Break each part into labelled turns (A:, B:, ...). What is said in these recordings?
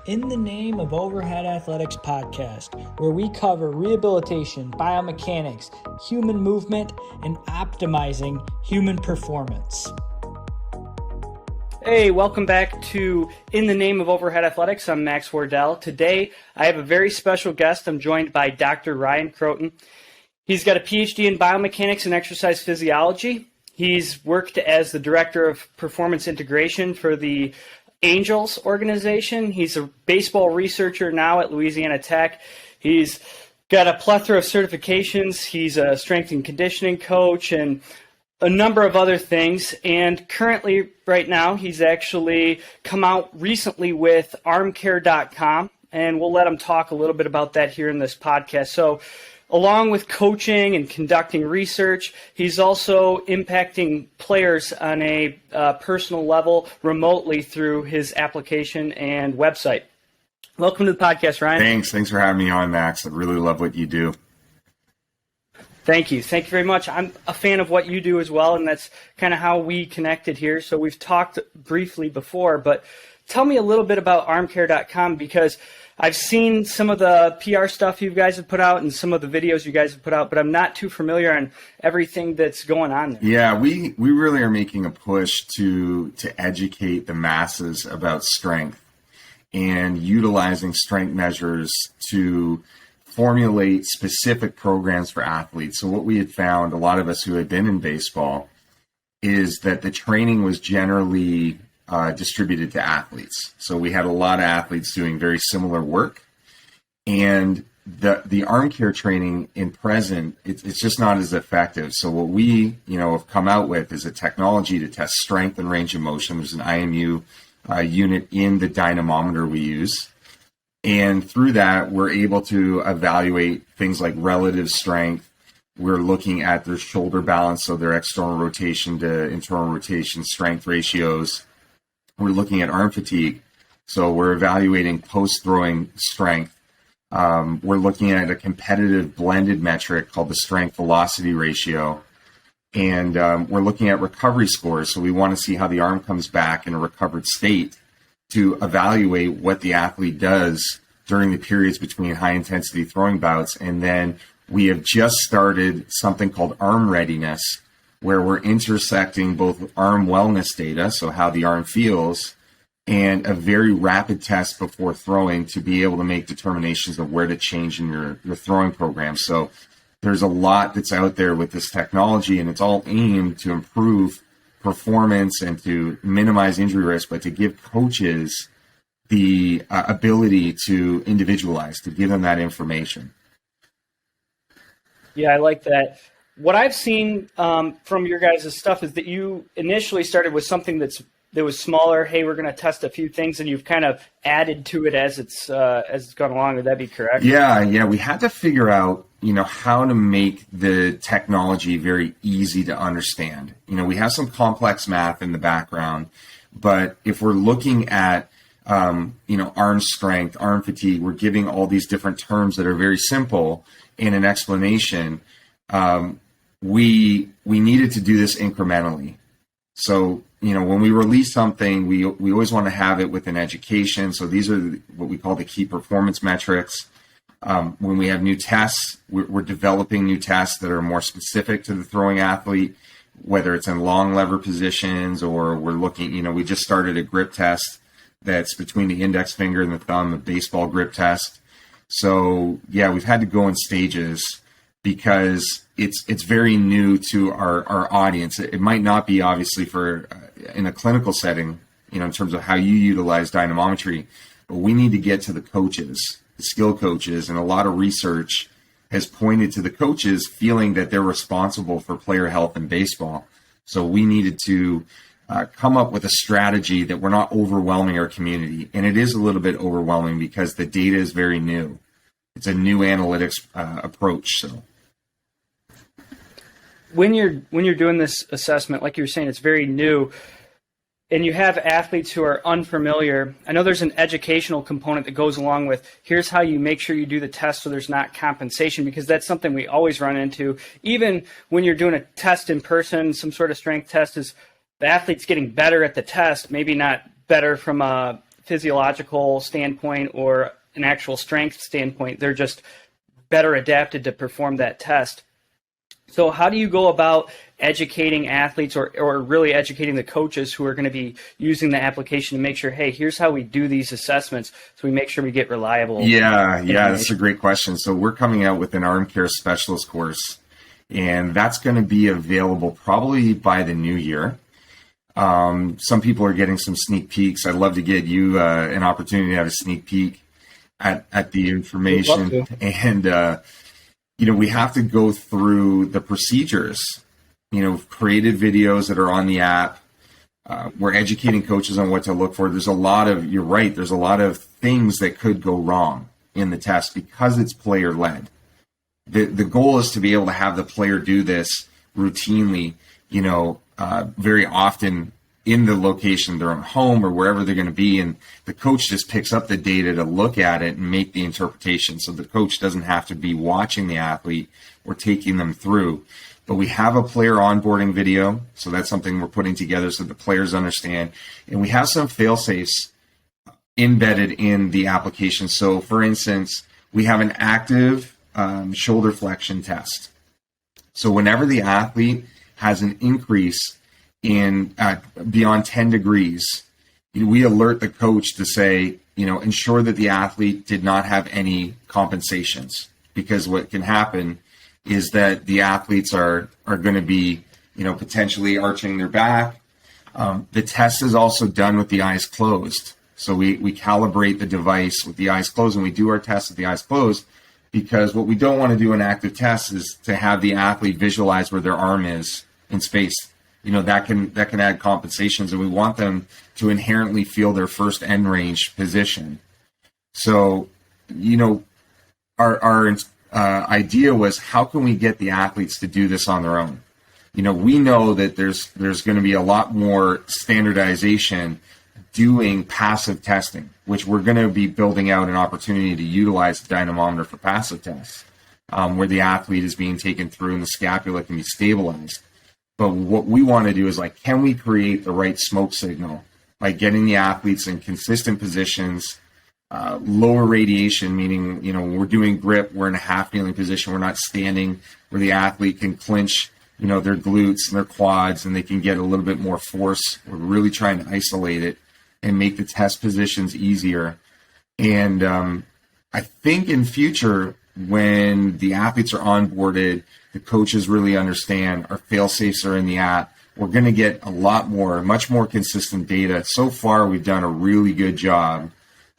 A: In the Name of Overhead Athletics podcast, where we cover rehabilitation, biomechanics, human movement, and optimizing human performance.
B: Hey, welcome back to In the Name of Overhead Athletics. I'm Max Wardell. Today, I have a very special guest. I'm joined by Dr. Ryan Croton. He's got a PhD in biomechanics and exercise physiology. He's worked as the director of performance integration for the Angels organization. He's a baseball researcher now at Louisiana Tech. He's got a plethora of certifications. He's a strength and conditioning coach and a number of other things. And currently, right now, he's actually come out recently with armcare.com, and we'll let him talk a little bit about that here in this podcast. So, along with coaching and conducting research, he's also impacting players on a personal level remotely through his application and website. Welcome to the podcast, Ryan.
C: Thanks for having me on, Max. I really love what you do.
B: Thank you very much. I'm a fan of what you do as well, and that's kind of how we connected here. So we've talked briefly before, but tell me a little bit about armcare.com, because I've seen some of the PR stuff you guys have put out and some of the videos you guys have put out, but I'm not too familiar on everything that's going on there.
C: Yeah, we really are making a push to educate the masses about strength and utilizing strength measures to formulate specific programs for athletes. So what we had found, a lot of us who had been in baseball, is that the training was generally distributed to athletes. So we had a lot of athletes doing very similar work, and the arm care training in present, it's just not as effective. So what we have come out with is a technology to test strength and range of motion. There's an IMU unit in the dynamometer we use, and through that we're able to evaluate things like relative strength. We're looking at their shoulder balance, so their external rotation to internal rotation strength ratios. We're looking at arm fatigue, so we're evaluating post-throwing strength. We're looking at a competitive blended metric called the strength velocity ratio, and we're looking at recovery scores. So we want to see how the arm comes back in a recovered state to evaluate what the athlete does during the periods between high-intensity throwing bouts. And then we have just started something called arm readiness, where we're intersecting both arm wellness data, so how the arm feels, and a very rapid test before throwing to be able to make determinations of where to change in your throwing program. So there's a lot that's out there with this technology, and it's all aimed to improve performance and to minimize injury risk, but to give coaches the ability to individualize, to give them that information.
B: Yeah, I like that. What I've seen from your guys' stuff is that you initially started with something that was smaller. Hey, we're going to test a few things, and you've kind of added to it as it's gone along. Would that be correct?
C: Yeah. We had to figure out, how to make the technology very easy to understand. We have some complex math in the background, but if we're looking at arm strength, arm fatigue, we're giving all these different terms that are very simple in an explanation. We needed to do this incrementally. So, when we release something, we always want to have it with an education. So these are what we call the key performance metrics. When we have new tests, we're developing new tests that are more specific to the throwing athlete, whether it's in long lever positions or we're looking, we just started a grip test that's between the index finger and the thumb, a baseball grip test. So, yeah, we've had to go in stages because it's very new to our audience. It might not be obviously for in a clinical setting, in terms of how you utilize dynamometry, but we need to get to the coaches, the skill coaches, and a lot of research has pointed to the coaches feeling that they're responsible for player health in baseball. So we needed to come up with a strategy that we're not overwhelming our community. And it is a little bit overwhelming because the data is very new. It's a new analytics approach. So
B: when you're doing this assessment, like you were saying, it's very new, and you have athletes who are unfamiliar. I know there's an educational component that goes along with here's how you make sure you do the test so there's not compensation, because that's something we always run into. Even when you're doing a test in person, some sort of strength test, is the athlete's getting better at the test, maybe not better from a physiological standpoint or an actual strength standpoint. They're just better adapted to perform that test. So how do you go about educating athletes or really educating the coaches who are going to be using the application to make sure, hey, here's how we do these assessments so we make sure we get reliable
C: Yeah, that's a great question. So we're coming out with an arm care specialist course, and that's going to be available probably by the new year. Some people are getting some sneak peeks. I'd love to get you an opportunity to have a sneak peek at the information. And, we have to go through the procedures, created videos that are on the app. We're educating coaches on what to look for. You're right, there's a lot of things that could go wrong in the test because it's player led. The goal is to be able to have the player do this routinely, very often in the location, their own home or wherever they're going to be. And the coach just picks up the data to look at it and make the interpretation. So the coach doesn't have to be watching the athlete or taking them through. But we have a player onboarding video. So that's something we're putting together so the players understand. And we have some fail safes embedded in the application. So for instance, we have an active shoulder flexion test. So whenever the athlete has an increase in beyond 10 degrees, we alert the coach to say, ensure that the athlete did not have any compensations, because what can happen is that the athletes are going to be, potentially arching their back. The test is also done with the eyes closed. So we calibrate the device with the eyes closed, and we do our test with the eyes closed, because what we don't want to do in active tests is to have the athlete visualize where their arm is in space. That can add compensations, and we want them to inherently feel their first end range position. So, our idea was, how can we get the athletes to do this on their own? We know that there's going to be a lot more standardization doing passive testing, which we're going to be building out an opportunity to utilize the dynamometer for passive tests, where the athlete is being taken through and the scapula can be stabilized. But what we want to do is, can we create the right smoke signal by getting the athletes in consistent positions, lower radiation, meaning, when we're doing grip, we're in a half kneeling position. We're not standing, where the athlete can clinch, their glutes and their quads, and they can get a little bit more force. We're really trying to isolate it and make the test positions easier. And I think in future, when the athletes are onboarded, the coaches really understand, our fail safes are in the app, we're going to get much more consistent data. So far, we've done a really good job.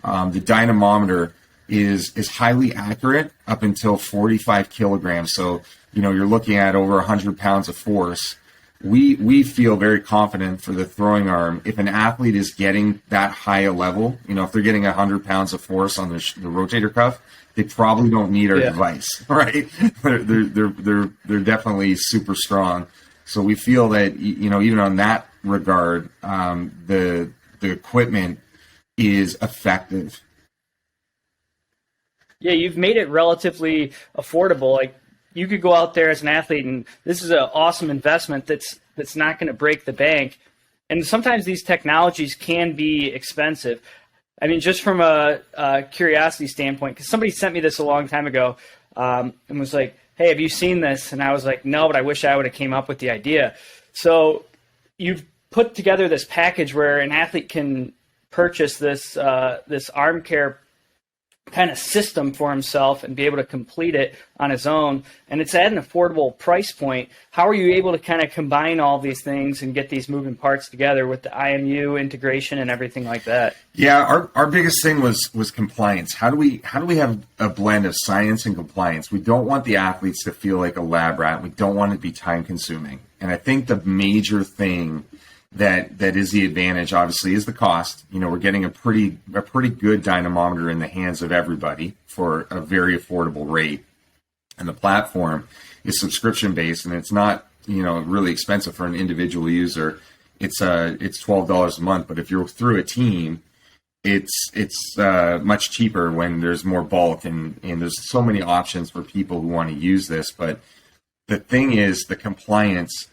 C: The dynamometer is highly accurate up until 45 kilograms. So, you're looking at over 100 pounds of force. We feel very confident for the throwing arm. If an athlete is getting that high a level, if they're getting 100 pounds of force on the rotator cuff, they probably don't need our device, right? They're definitely super strong. So we feel that, even on that regard, the equipment is effective.
B: Yeah, you've made it relatively affordable. You could go out there as an athlete, and this is an awesome investment that's not going to break the bank. And sometimes these technologies can be expensive. I mean, just from a curiosity standpoint, because somebody sent me this a long time ago and was like, hey, have you seen this? And I was like, no, but I wish I would have came up with the idea. So you've put together this package where an athlete can purchase this arm care kind of system for himself and be able to complete it on his own. And it's at an affordable price point. How are you able to kind of combine all these things and get these moving parts together with the IMU integration and everything like that?
C: Yeah, our biggest thing was compliance. How do we have a blend of science and compliance? We don't want the athletes to feel like a lab rat. We don't want it to be time consuming. And I think the major thing that is the advantage, obviously, is the cost. We're getting a pretty good dynamometer in the hands of everybody for a very affordable rate. And the platform is subscription based, and it's not, really expensive for an individual user. It's $12 a month, but if you're through a team, it's much cheaper when there's more bulk, and there's so many options for people who want to use this. But the thing is, the compliance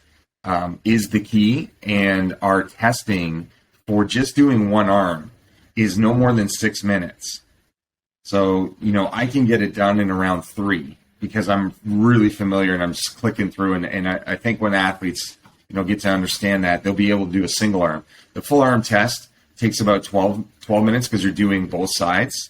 C: is the key, and our testing for just doing one arm is no more than 6 minutes. So, I can get it done in around 3 because I'm really familiar and I'm just clicking through. And I think when athletes, get to understand that, they'll be able to do a single arm. The full arm test takes about 12 minutes because you're doing both sides.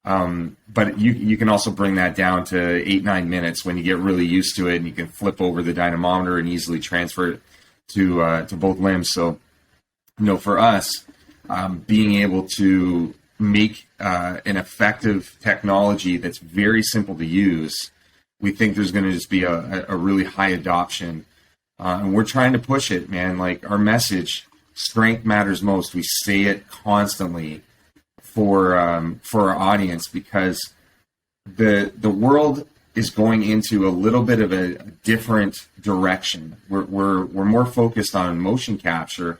C: But you can also bring that down to 8-9 minutes when you get really used to it, and you can flip over the dynamometer and easily transfer it to both limbs. So, for us, being able to make an effective technology that's very simple to use, we think there's going to just be a really high adoption. And we're trying to push it, man. Like, our message, strength matters most. We say it constantly for our audience, because the world is going into a little bit of a different direction. We're more focused on motion capture,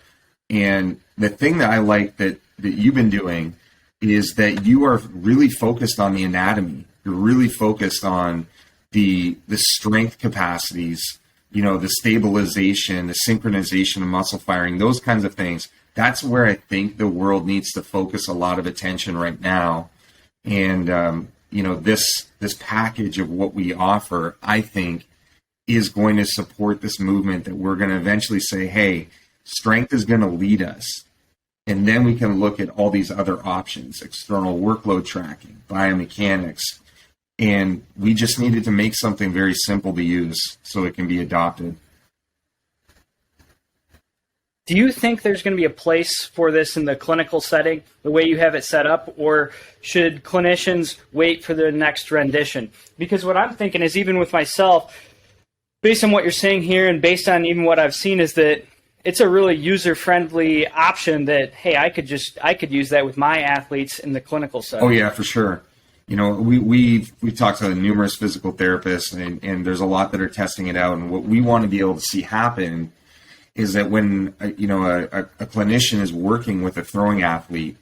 C: and the thing that I like that you've been doing is that you are really focused on the anatomy. You're really focused on the strength capacities, the stabilization, the synchronization of muscle firing, those kinds of things. That's where I think the world needs to focus a lot of attention right now. And, this package of what we offer, I think, is going to support this movement that we're going to eventually say, hey, strength is going to lead us. And then we can look at all these other options, external workload tracking, biomechanics. And we just needed to make something very simple to use so it can be adopted.
B: Do you think there's going to be a place for this in the clinical setting, the way you have it set up, or should clinicians wait for the next rendition? Because what I'm thinking is, even with myself, based on what you're saying here and based on even what I've seen, is that it's a really user-friendly option that, hey, I could use that with my athletes in the clinical setting.
C: Oh, yeah, for sure. We've talked to numerous physical therapists, and there's a lot that are testing it out. And what we want to be able to see happen is that when a clinician is working with a throwing athlete,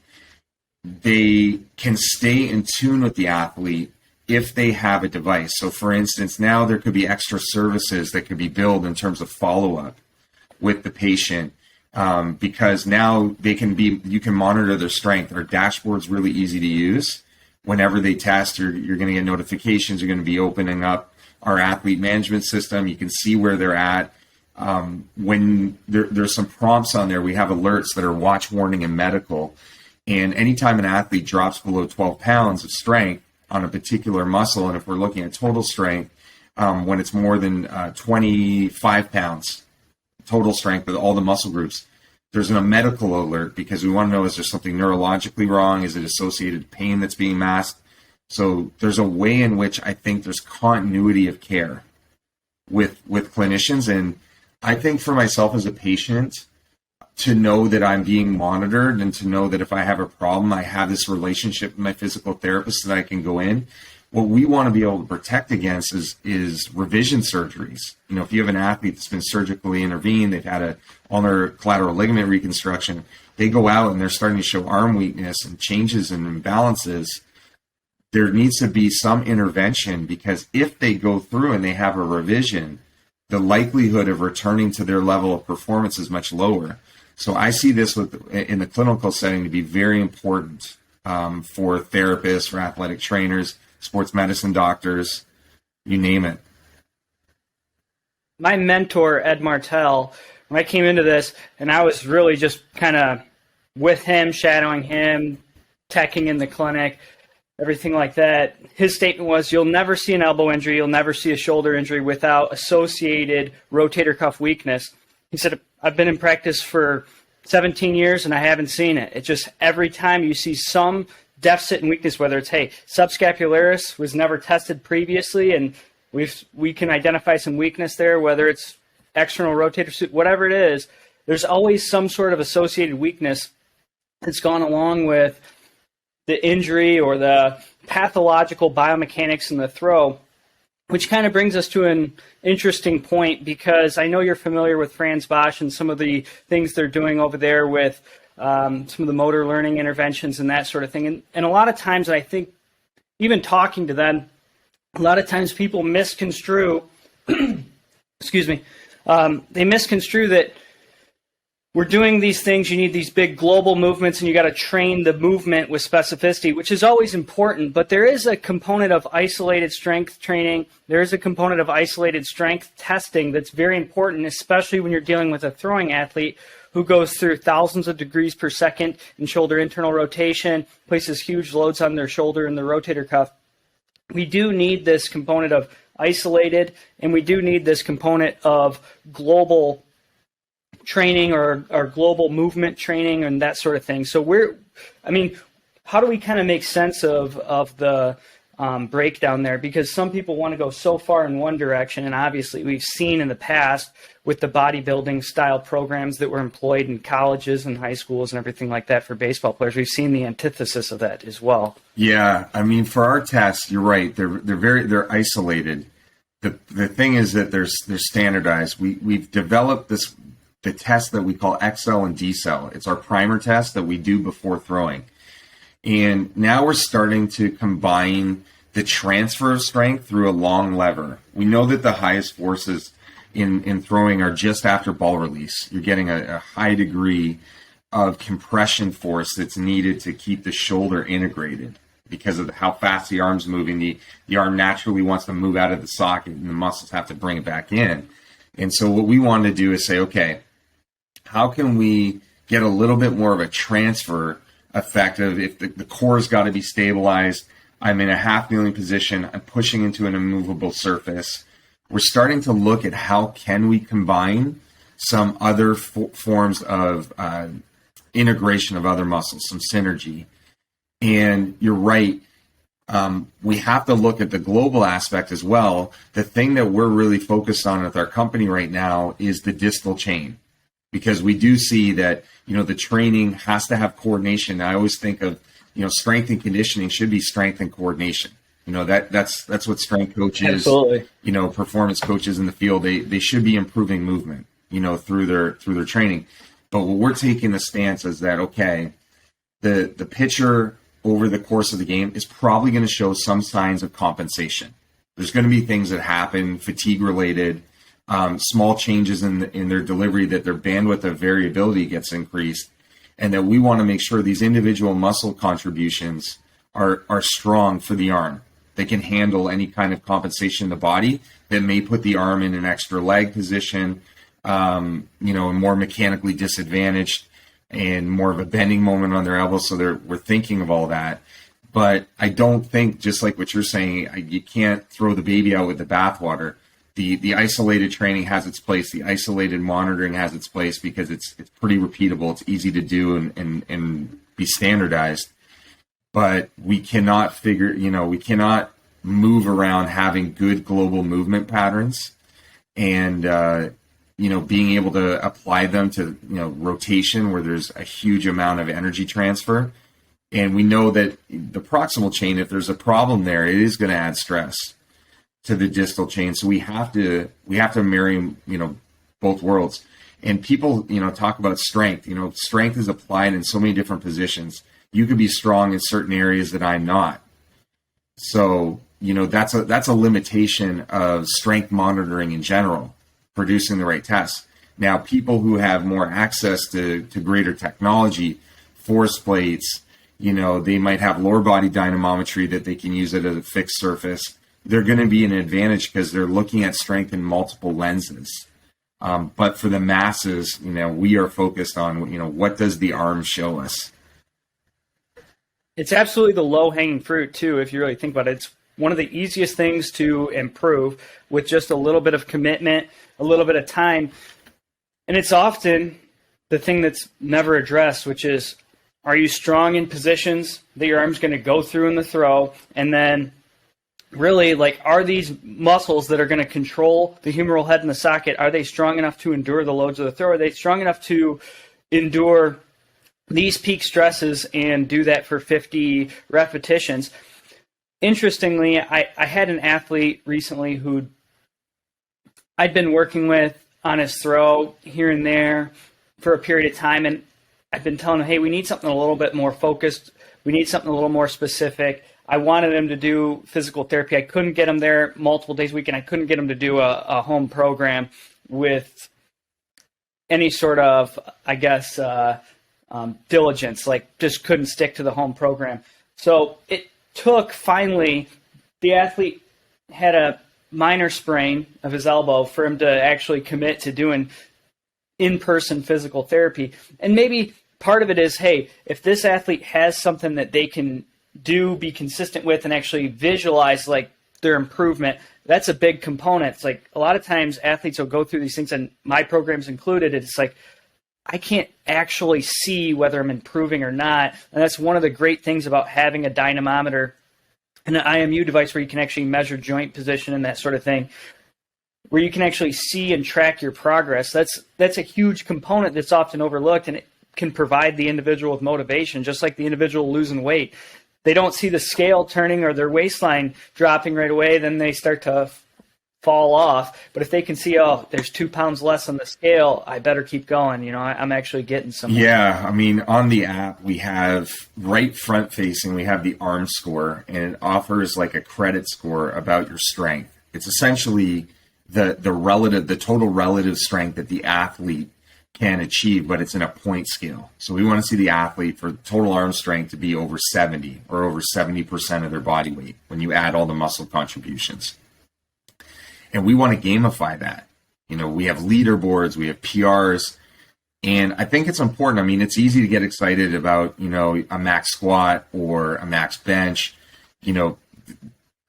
C: they can stay in tune with the athlete if they have a device. So, for instance, now there could be extra services that could be billed in terms of follow-up with the patient, because now you can monitor their strength. Our dashboard's really easy to use. Whenever they test, you're going to get notifications. You're going to be opening up our athlete management system. You can see where they're at. When there's some prompts on there, we have alerts that are watch, warning, and medical. And anytime an athlete drops below 12 pounds of strength on a particular muscle, and if we're looking at total strength, when it's more than 25 pounds total strength with all the muscle groups, there's a medical alert, because we want to know, is there something neurologically wrong? Is it associated pain that's being masked? So there's a way in which I think there's continuity of care with clinicians. And I think for myself as a patient, to know that I'm being monitored and to know that if I have a problem, I have this relationship with my physical therapist that I can go in. What we want to be able to protect against is revision surgeries. If you have an athlete that's been surgically intervened, they've had a ulnar collateral ligament reconstruction, they go out and they're starting to show arm weakness and changes and imbalances. There needs to be some intervention, because if they go through and they have a revision, the likelihood of returning to their level of performance is much lower. So I see this in the clinical setting to be very important for therapists, for athletic trainers, sports medicine doctors, you name it.
B: My mentor, Ed Martell, when I came into this, and I was really just kind of with him, shadowing him, teching in the clinic, everything like that, his statement was, you'll never see an elbow injury, you'll never see a shoulder injury without associated rotator cuff weakness. He said, I've been in practice for 17 years and I haven't seen it. It's just every time you see some deficit and weakness, whether it's, hey, subscapularis was never tested previously and we can identify some weakness there, whether it's external rotator, whatever it is, there's always some sort of associated weakness that's gone along with the injury or the pathological biomechanics in the throw, which kind of brings us to an interesting point, because I know you're familiar with Franz Bosch and some of the things they're doing over there with some of the motor learning interventions and that sort of thing. And a lot of times, I think, even talking to them, a lot of times people misconstrue, excuse me, they misconstrue that we're doing these things, you need these big global movements, and you got to train the movement with specificity, which is always important. But there is a component of isolated strength training. There is a component of isolated strength testing that's very important, especially when you're dealing with a throwing athlete who goes through thousands of degrees per second in shoulder internal rotation, places huge loads on their shoulder and the rotator cuff. We do need this component of isolated, and we do need this component of global training or global movement training and that sort of thing. So how do we kind of make sense of the breakdown there? Because some people want to go so far in one direction, and obviously we've seen in the past with the bodybuilding style programs that were employed in colleges and high schools and everything like that for baseball players, we've seen the antithesis of that as well. Yeah,
C: I mean, for our tests, you're right. They're isolated. The thing is that they're standardized. We've developed the test that we call XL and DCell. It's our primer test that we do before throwing. And now we're starting to combine the transfer of strength through a long lever. We know that the highest forces in throwing are just after ball release. You're getting a high degree of compression force that's needed to keep the shoulder integrated because of how fast the arm's moving. The arm naturally wants to move out of the socket, and the muscles have to bring it back in. And so what we want to do is say, okay, how can we get a little bit more of a transfer effect of if the core's got to be stabilized, I'm in a half kneeling position, I'm pushing into an immovable surface. We're starting to look at how can we combine some other forms of integration of other muscles, some synergy. And you're right, we have to look at the global aspect as well. The thing that we're really focused on with our company right now is the distal chain. Because we do see that, the training has to have coordination. I always think of, strength and conditioning should be strength and coordination. That's what strength coaches,
B: absolutely,
C: performance coaches in the field, they should be improving movement, through their training. But what we're taking the stance is that, okay, the pitcher over the course of the game is probably going to show some signs of compensation. There's going to be things that happen, fatigue related, small changes in their delivery, that their bandwidth of variability gets increased, and that we want to make sure these individual muscle contributions are strong for the arm. They can handle any kind of compensation in the body that may put the arm in an extra leg position, more mechanically disadvantaged and more of a bending moment on their elbow. So we're thinking of all that. But I don't think, just like what you're saying, you can't throw the baby out with the bathwater. The isolated training has its place. The isolated monitoring has its place because it's pretty repeatable. It's easy to do and be standardized. But we cannot we cannot move around having good global movement patterns and, being able to apply them to, rotation where there's a huge amount of energy transfer. And we know that the proximal chain, if there's a problem there, it is going to add stress to the distal chain. So we have to marry, both worlds. And people, talk about strength. Strength is applied in so many different positions. You could be strong in certain areas that I'm not. So, that's a limitation of strength monitoring in general, producing the right tests. Now, people who have more access to greater technology, force plates, they might have lower body dynamometry that they can use it as a fixed surface. They're going to be an advantage because they're looking at strength in multiple lenses. But for the masses, we are focused on, what does the arm show us?
B: It's absolutely the low-hanging fruit, too, if you really think about it. It's one of the easiest things to improve with just a little bit of commitment, a little bit of time. And it's often the thing that's never addressed, which is, are you strong in positions that your arm's going to go through in the throw? And then really, are these muscles that are going to control the humeral head in the socket, are they strong enough to endure the loads of the throw? Are they strong enough to endure these peak stresses and do that for 50 repetitions? Interestingly, I had an athlete recently who I'd been working with on his throw here and there for a period of time, and I've been telling him, hey, we need something a little bit more focused. We need something a little more specific. I wanted him to do physical therapy. I couldn't get him there multiple days a week, and I couldn't get him to do a home program with any sort of, I guess, diligence, like just couldn't stick to the home program. So it took finally, the athlete had a minor sprain of his elbow for him to actually commit to doing in-person physical therapy. And maybe part of it is, hey, if this athlete has something that they can do, be consistent with, and actually visualize like their improvement, that's a big component. It's like a lot of times athletes will go through these things, and my program's included. It's like, I can't actually see whether I'm improving or not. And that's one of the great things about having a dynamometer and an IMU device where you can actually measure joint position and that sort of thing, where you can actually see and track your progress. That's a huge component that's often overlooked, and it can provide the individual with motivation, just like the individual losing weight. They don't see the scale turning or their waistline dropping right away, then they start to fall off. But if they can see, oh, there's 2 pounds less on the scale, I better keep going. You know, I'm actually getting somewhere.
C: Yeah, I mean, on the app, we have right front facing, we have the arm score, and it offers like a credit score about your strength. It's essentially the total relative strength that the athlete can achieve, but it's in a point scale. So we want to see the athlete for total arm strength to be over 70 or over 70% of their body weight when you add all the muscle contributions. And we want to gamify that. You know, we have leaderboards, we have PRs, and I think it's important. I mean, it's easy to get excited about, you know, a max squat or a max bench. You know,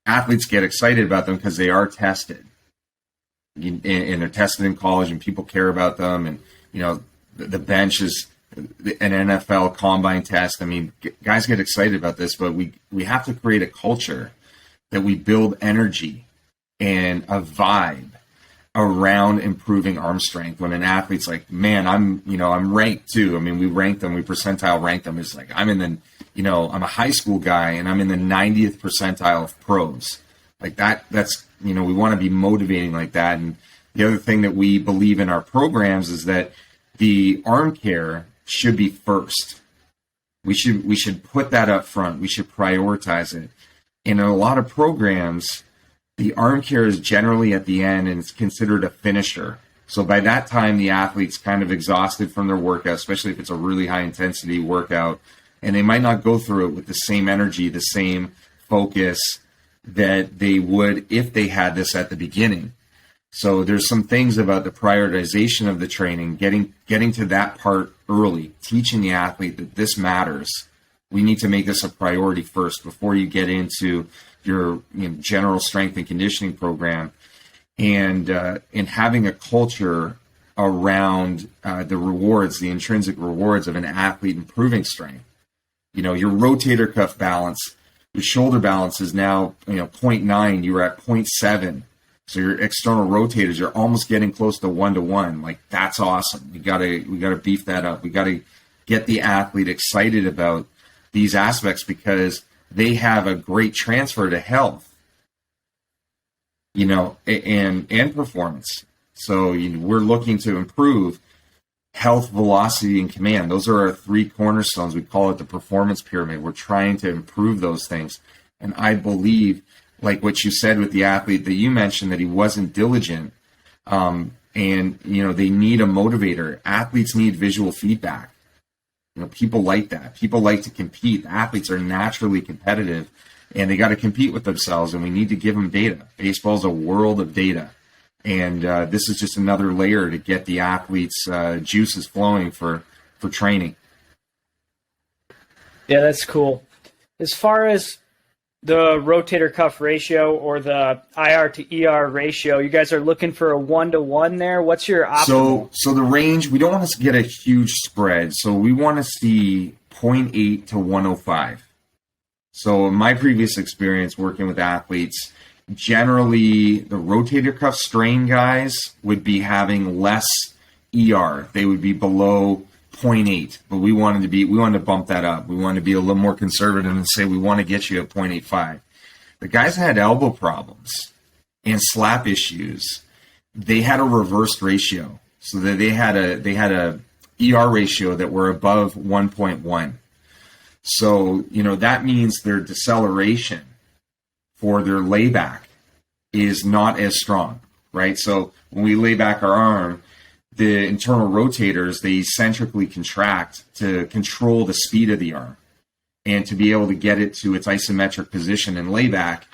C: athletes get excited about them because they are tested. And they're tested in college, and people care about them. And, you know, the bench is an NFL combine test. I mean, guys get excited about this, but we have to create a culture that we build energy and a vibe around improving arm strength. When an athlete's like, man, I'm ranked too. I mean, we rank them, we percentile rank them. It's like, I'm a high school guy and I'm in the 90th percentile of pros. Like that's, you know, we want to be motivating like that. And the other thing that we believe in our programs is that the arm care should be first. We should put that up front. We should prioritize it. And in a lot of programs, the arm care is generally at the end, and it's considered a finisher. So by that time, the athlete's kind of exhausted from their workout, especially if it's a really high intensity workout, and they might not go through it with the same energy, the same focus that they would if they had this at the beginning. So there's some things about the prioritization of the training, getting to that part early, teaching the athlete that this matters. We need to make this a priority first before you get into your general strength and conditioning program, and having a culture around the rewards, the intrinsic rewards of an athlete improving strength. You know, your rotator cuff balance, your shoulder balance is now 0.9. You were at 0.7. So your external rotators, you're almost getting close to 1-to-1. Like, that's awesome. We gotta beef that up. We gotta get the athlete excited about these aspects because they have a great transfer to health, and performance. So we're looking to improve health, velocity, and command. Those are our 3 cornerstones. We call it the performance pyramid. We're trying to improve those things. And I believe, like what you said with the athlete that you mentioned, that he wasn't diligent, and they need a motivator. Athletes need visual feedback. People like that. People like to compete. Athletes are naturally competitive, and they got to compete with themselves, and we need to give them data. Baseball's a world of data, and this is just another layer to get the athletes' juices flowing for training.
B: Yeah, that's cool. As far as the rotator cuff ratio or the IR to ER ratio, you guys are looking for a 1-to-1 there. What's your optimal?
C: So the range, we don't want to get a huge spread. So we want to see 0.8 to 105. So in my previous experience working with athletes, generally the rotator cuff strain guys would be having less ER. They would be below 0.8, but we wanted to bump that up. We wanted to be a little more conservative and say we want to get you at 0.85. The guys that had elbow problems and slap issues, they had a reversed ratio, so that they had a ER ratio that were above 1.1. So that means their deceleration for their layback is not as strong, right? So when we lay back our arm, the internal rotators, they eccentrically contract to control the speed of the arm and to be able to get it to its isometric position and layback.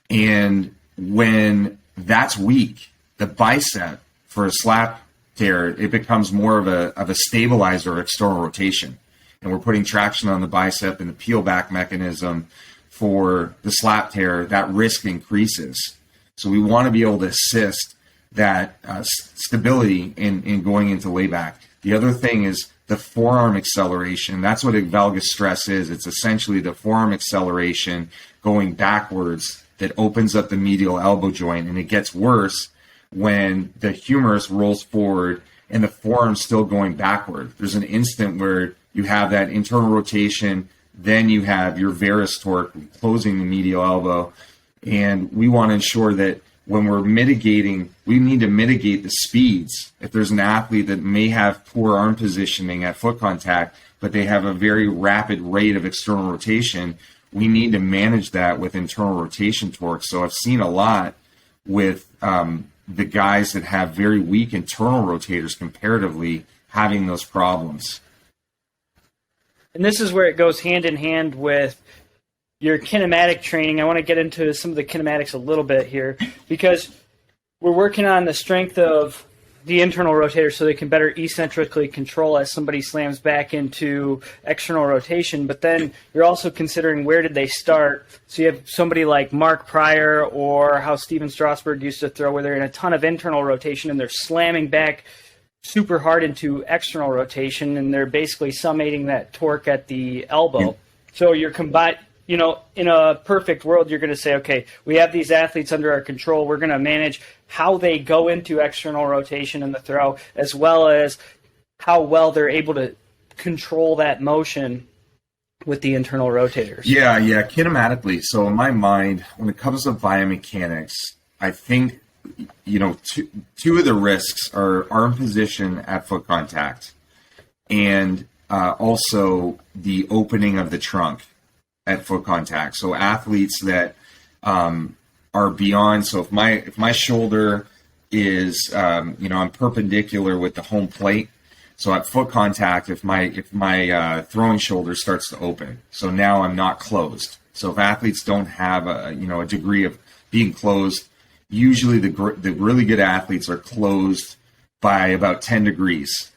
C: And when that's weak, the bicep for a slap tear, it becomes more of a stabilizer of external rotation. And we're putting traction on the bicep and the peel back mechanism for the slap tear, that risk increases. So we want to be able to assist that stability in going into layback. The other thing is the forearm acceleration. That's what valgus stress is. It's essentially the forearm acceleration going backwards that opens up the medial elbow joint, and it gets worse when the humerus rolls forward and the forearm's still going backward. There's an instant where you have that internal rotation, then you have your varus torque closing the medial elbow, and we want to ensure that when we're mitigating, we need to mitigate the speeds. If there's an athlete that may have poor arm positioning at foot contact, but they have a very rapid rate of external rotation, we need to manage that with internal rotation torque. So I've seen a lot with the guys that have very weak internal rotators comparatively having those problems.
B: And this is where it goes hand in hand with your kinematic training. I want to get into some of the kinematics a little bit here, because we're working on the strength of the internal rotator so they can better eccentrically control as somebody slams back into external rotation. But then you're also considering where did they start. So you have somebody like Mark Pryor, or how Steven Strasberg used to throw, where they're in a ton of internal rotation and they're slamming back super hard into external rotation, and they're basically summating that torque at the elbow.
C: Yeah.
B: So you're in a perfect world, you're going to say, okay, we have these athletes under our control. We're going to manage how they go into external rotation in the throw, as well as how well they're able to control that motion with the internal rotators.
C: Yeah, kinematically. So in my mind, when it comes to biomechanics, I think, two of the risks are arm position at foot contact, and also the opening of the trunk at foot contact. So athletes that are beyond. So if my shoulder is I'm perpendicular with the home plate. So at foot contact, if my throwing shoulder starts to open, so now I'm not closed. So if athletes don't have a degree of being closed, usually the really good athletes are closed by about 10 degrees.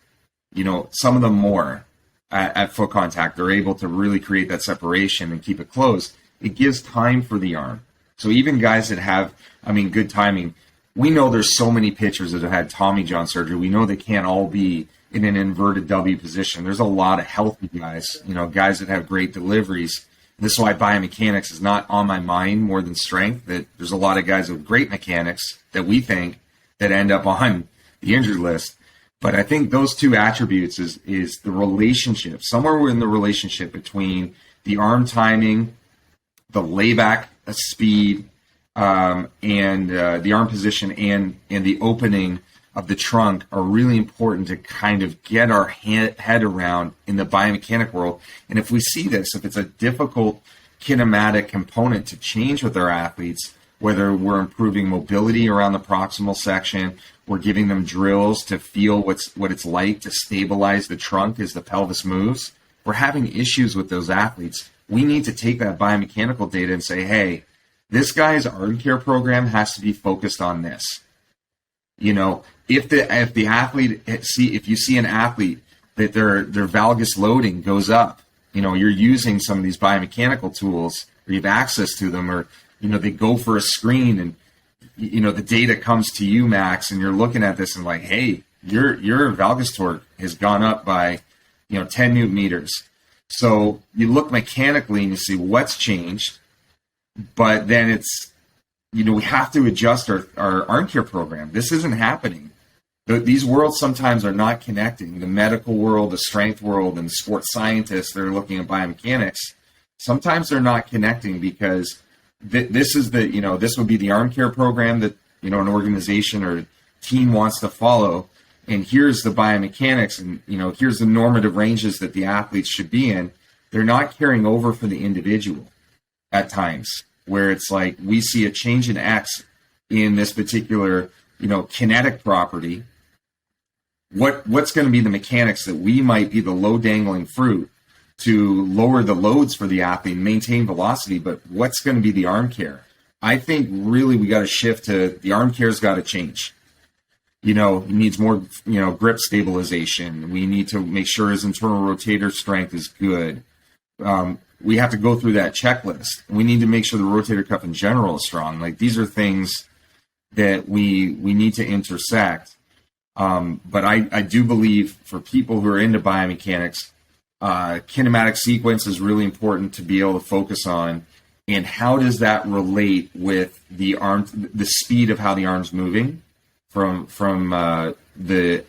C: Some of them more. At foot contact, they're able to really create that separation and keep it closed. It gives time for the arm. So even guys that have, good timing, we know there's so many pitchers that have had Tommy John surgery. We know they can't all be in an inverted W position. There's a lot of healthy guys, guys that have great deliveries. This is why biomechanics is not on my mind more than strength. That there's a lot of guys with great mechanics that we think that end up on the injured list. But I think those two attributes is the relationship, somewhere in the relationship between the arm timing, the layback speed, and the arm position and the opening of the trunk are really important to kind of get our head around in the biomechanic world. And if we see this, if it's a difficult kinematic component to change with our athletes, whether we're improving mobility around the proximal section, we're giving them drills to feel what it's like to stabilize the trunk as the pelvis moves, we're having issues with those athletes. We need to take that biomechanical data and say, hey, this guy's arm care program has to be focused on this. If you see an athlete that their valgus loading goes up, you're using some of these biomechanical tools, or you have access to them, or they go for a screen and the data comes to you, Max, and you're looking at this and like, hey, your valgus torque has gone up by 10 newton meters. So you look mechanically and you see what's changed, but then it's we have to adjust our arm care program. This isn't happening. These worlds sometimes are not connecting. The medical world, the strength world, and the sports scientists that are looking at biomechanics, sometimes they're not connecting because this is this would be the arm care program that an organization or team wants to follow, and here's the biomechanics, and here's the normative ranges that the athletes should be in. They're not carrying over for the individual at times, where it's like we see a change in X in this particular kinetic property, what's going to be the mechanics that we might be the low dangling fruit to lower the loads for the athlete and maintain velocity, but what's going to be the arm care? I think really we got to shift to the arm care's got to change. He needs more, grip stabilization. We need to make sure his internal rotator strength is good. We have to go through that checklist. We need to make sure the rotator cuff in general is strong. Like, these are things that we need to intersect. But I do believe for people who are into biomechanics, kinematic sequence is really important to be able to focus on. And how does that relate with the speed of how the arm's moving from the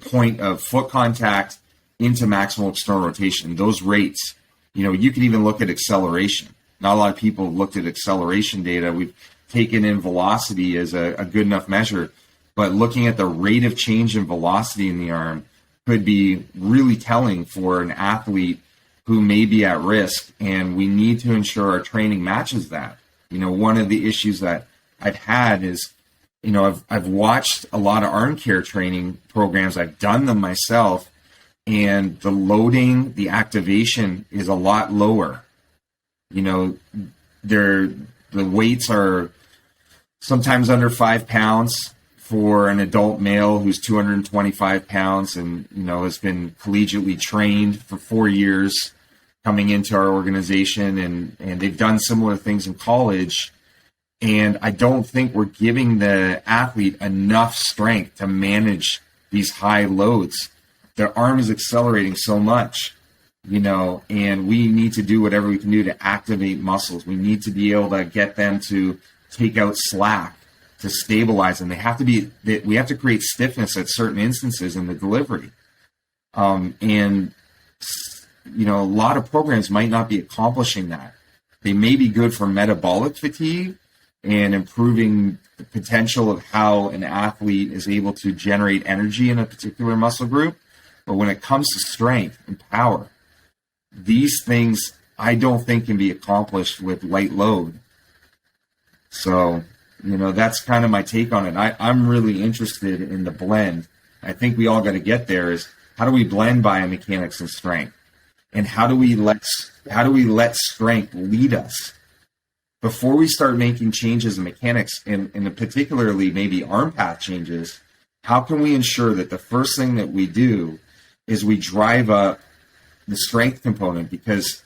C: point of foot contact into maximal external rotation? Those rates, you can even look at acceleration. Not a lot of people have looked at acceleration data. We've taken in velocity as a good enough measure, but looking at the rate of change in velocity in the arm could be really telling for an athlete who may be at risk, and we need to ensure our training matches that. One of the issues that I've had is, I've watched a lot of arm care training programs. I've done them myself, and the loading, the activation is a lot lower. The weights are sometimes under 5 pounds for an adult male who's 225 pounds and, has been collegiately trained for 4 years coming into our organization, and they've done similar things in college. And I don't think we're giving the athlete enough strength to manage these high loads. Their arm is accelerating so much, and we need to do whatever we can do to activate muscles. We need to be able to get them to take out slack, to stabilize them. We have to create stiffness at certain instances in the delivery. A lot of programs might not be accomplishing that. They may be good for metabolic fatigue and improving the potential of how an athlete is able to generate energy in a particular muscle group. But when it comes to strength and power, these things I don't think can be accomplished with light load. So, that's kind of my take on it. I'm really interested in the blend. I think we all got to get there is, how do we blend biomechanics and strength? And how do we let strength lead us? Before we start making changes in mechanics, and particularly maybe arm path changes, how can we ensure that the first thing that we do is we drive up the strength component? Because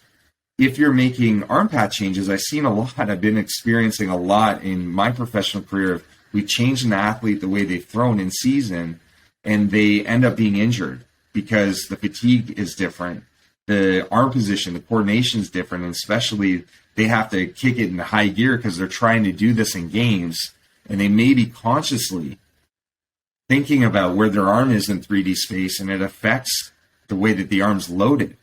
C: if you're making arm path changes, I've been experiencing a lot in my professional career. We change an athlete the way they've thrown in season, and they end up being injured because the fatigue is different. The arm position, the coordination is different, and especially they have to kick it in high gear because they're trying to do this in games, and they may be consciously thinking about where their arm is in 3D space, and it affects the way that the arm's loaded.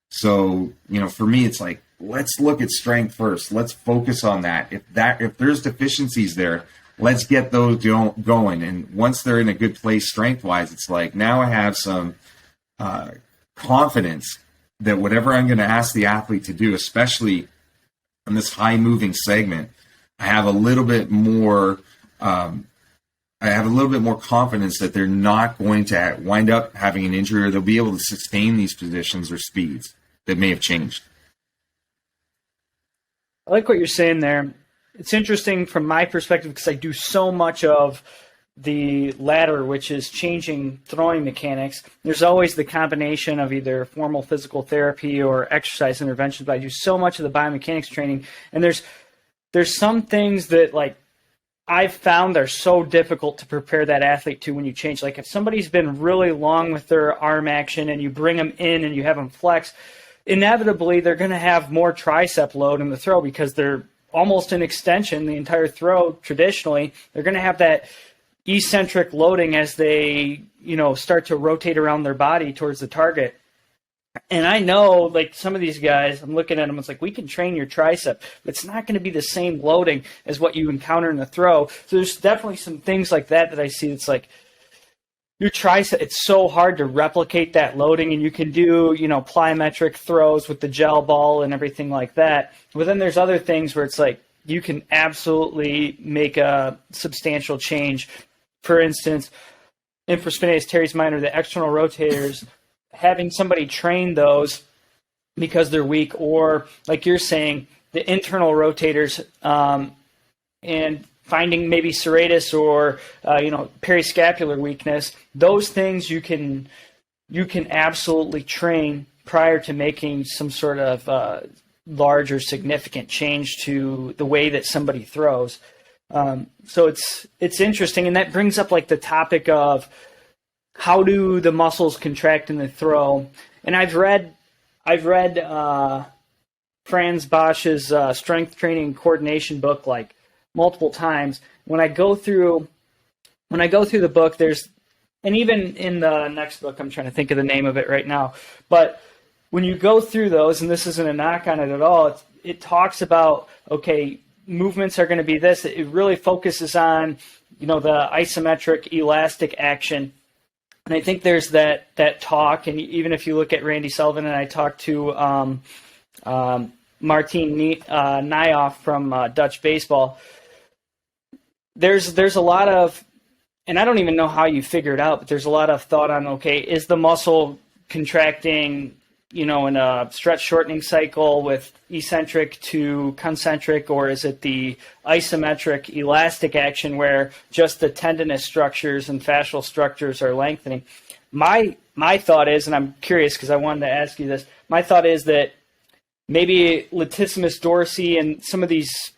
C: So, for me, it's like, let's look at strength first. Let's focus on that. If there's deficiencies there, let's get those going. And once they're in a good place strength-wise, it's like, now I have some confidence that whatever I'm going to ask the athlete to do, especially in this high moving segment, I have a little bit more confidence that they're not going to wind up having an injury, or they'll be able to sustain these positions or speeds that may have changed.
B: I like what you're saying there. It's interesting from my perspective because I do so much of the latter, which is changing throwing mechanics. There's always the combination of either formal physical therapy or exercise interventions, but I do so much of the biomechanics training. And there's some things that, like, I've found are so difficult to prepare that athlete to when you change. Like, if somebody's been really long with their arm action and you bring them in and you have them flex, inevitably they're going to have more tricep load in the throw because they're almost an extension the entire throw. Traditionally, they're going to have that eccentric loading as they, start to rotate around their body towards the target. And I know, like, some of these guys, I'm looking at them, it's like, we can train your tricep, but it's not going to be the same loading as what you encounter in the throw. So there's definitely some things like that I see. It's like, your tricep, it's so hard to replicate that loading, and you can do, plyometric throws with the gel ball and everything like that. But then there's other things where it's like, you can absolutely make a substantial change. For instance, infraspinatus teres minor, the external rotators, having somebody train those because they're weak, or like you're saying, the internal rotators, and finding maybe serratus or periscapular weakness. Those things you can absolutely train prior to making some sort of large or significant change to the way that somebody throws. So it's interesting, and that brings up like the topic of how do the muscles contract in the throw. And I've read Franz Bosch's strength training and coordination book like multiple times. When I go through the book, and even in the next book, I'm trying to think of the name of it right now, but when you go through those, and this isn't a knock on it at all, it talks about, okay, movements are going to be this. It really focuses on, the isometric elastic action. And I think there's that talk, and even if you look at Randy Sullivan, and I talked to Martin Nijhoff from Dutch baseball, there's a lot of, and I don't even know how you figure it out, but there's a lot of thought on, okay, is the muscle contracting, in a stretch shortening cycle with eccentric to concentric, or is it the isometric elastic action where just the tendinous structures and fascial structures are lengthening? My thought is, and I'm curious because I wanted to ask you this, my thought is that maybe latissimus dorsi and some of these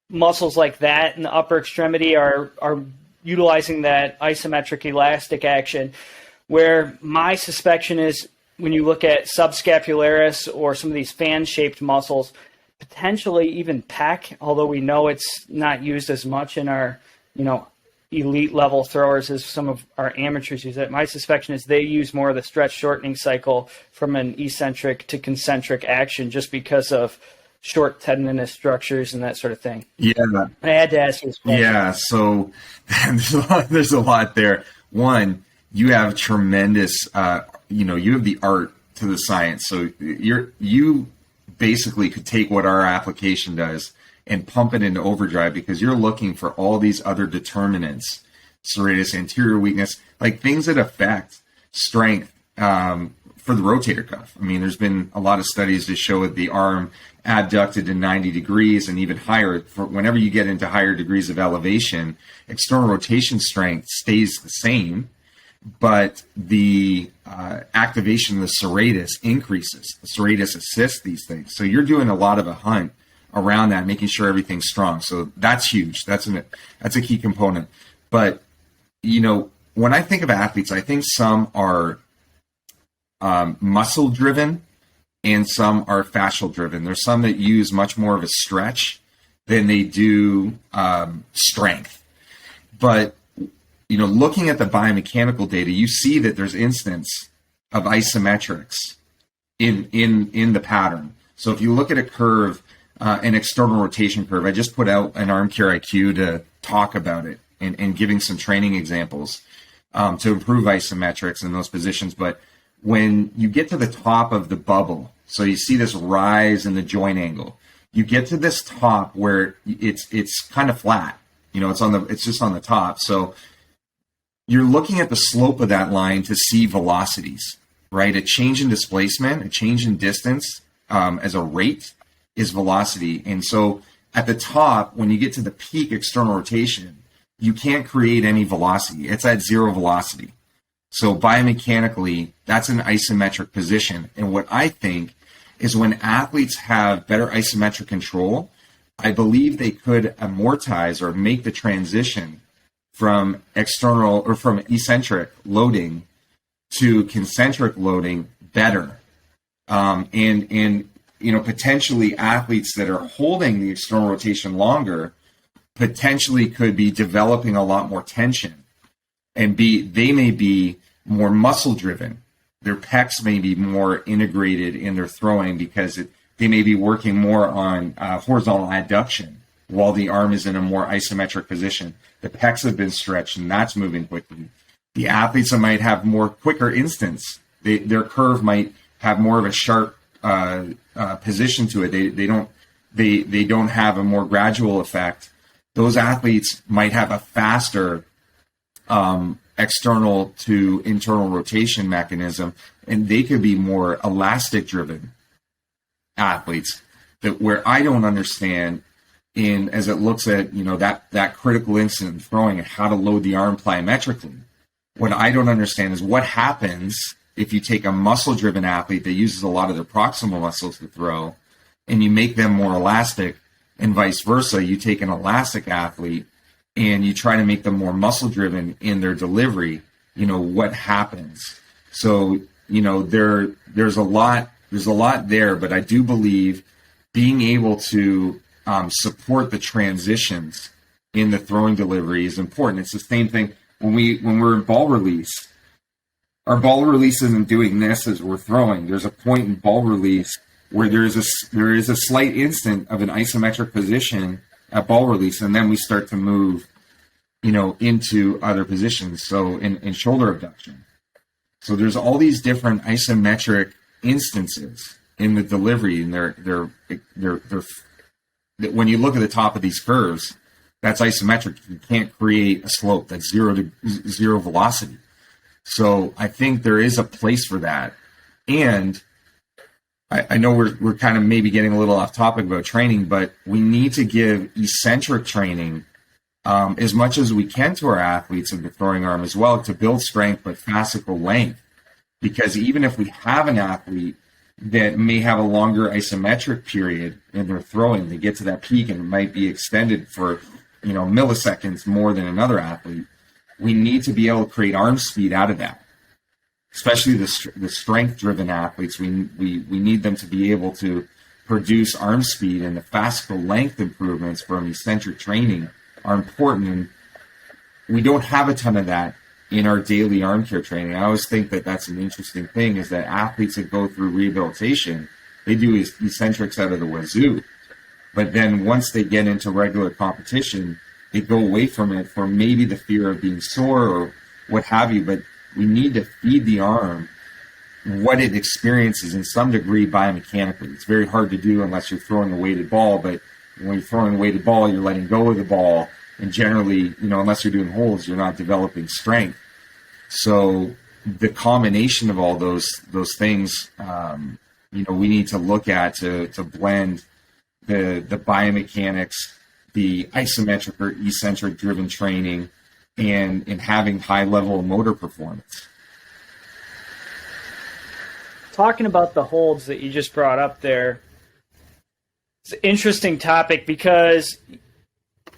B: muscles like that in the upper extremity are utilizing that isometric elastic action, where my suspicion is when you look at subscapularis or some of these fan-shaped muscles, potentially even pec, although we know it's not used as much in our, elite level throwers as some of our amateurs use it. My suspicion is they use more of the stretch shortening cycle from an eccentric to concentric action just because of short tendinous structures and that sort of thing.
C: Yeah.
B: I had to ask you this question.
C: Yeah, so there's a lot there. One, you have tremendous, you have the art to the science. So you basically could take what our application does and pump it into overdrive because you're looking for all these other determinants, serratus, anterior weakness, like things that affect strength for the rotator cuff. I mean, there's been a lot of studies to show that the arm abducted to 90 degrees and even higher. For whenever you get into higher degrees of elevation, external rotation strength stays the same, but the activation of the serratus increases. The serratus assists these things. So you're doing a lot of a hunt around that, making sure everything's strong. So that's huge. That's a key component. But, when I think of athletes, I think some are muscle driven and some are fascial driven. There's some that use much more of a stretch than they do strength. But looking at the biomechanical data, you see that there's instance of isometrics in the pattern. So if you look at a curve, an external rotation curve, I just put out an ArmCare IQ to talk about it and giving some training examples to improve isometrics in those positions. But when you get to the top of the bubble, so you see this rise in the joint angle, you get to this top where it's kind of flat. It's just on the top. So you're looking at the slope of that line to see velocities, right? A change in displacement, a change in distance as a rate is velocity. And so at the top, when you get to the peak external rotation, you can't create any velocity. It's at zero velocity. So biomechanically, that's an isometric position. And what I think is when athletes have better isometric control, I believe they could amortize or make the transition from external or from eccentric loading to concentric loading better. And potentially athletes that are holding the external rotation longer potentially could be developing a lot more tension and they may be more muscle driven. Their pecs may be more integrated in their throwing because they may be working more on horizontal adduction while the arm is in a more isometric position. The pecs have been stretched and that's moving quickly. The athletes that might have more quicker instance, their curve might have more of a sharp position to it. They don't have a more gradual effect. Those athletes might have a faster external to internal rotation mechanism, and they could be more elastic driven athletes that where I don't understand in as it looks at, that critical instant in throwing and how to load the arm plyometrically. What I don't understand is what happens if you take a muscle driven athlete that uses a lot of their proximal muscles to throw and you make them more elastic, and vice versa. You take an elastic athlete and you try to make them more muscle driven in their delivery, what happens? So, there's a lot there, but I do believe being able to support the transitions in the throwing delivery is important. It's the same thing when we're in ball release. Our ball release isn't doing this as we're throwing. There's a point in ball release where there is a slight instant of an isometric position at ball release, and then we start to move, into other positions. So in shoulder abduction. So there's all these different isometric instances in the delivery, and they're when you look at the top of these curves, that's isometric. You can't create a slope that's zero velocity. So I think there is a place for that. And I know we're kind of maybe getting a little off topic about training, but we need to give eccentric training as much as we can to our athletes in the throwing arm as well to build strength but fascicle length. Because even if we have an athlete that may have a longer isometric period in their throwing, they get to that peak and it might be extended for milliseconds more than another athlete, we need to be able to create arm speed out of that. Especially the strength-driven athletes, we need them to be able to produce arm speed, and the fascicle length improvements from eccentric training are important. And we don't have a ton of that in our daily arm care training. I always think that that's an interesting thing, is that athletes that go through rehabilitation, they do eccentrics out of the wazoo. But then once they get into regular competition, they go away from it for maybe the fear of being sore or what have you. But we need to feed the arm what it experiences in some degree biomechanically. It's very hard to do unless you're throwing a weighted ball, but when you're throwing a weighted ball, you're letting go of the ball. And generally, unless you're doing holds, you're not developing strength. So the combination of all those things, we need to look at to blend the biomechanics, the isometric or eccentric driven training, and having high level of motor performance.
B: Talking about the holds that you just brought up there, it's an interesting topic because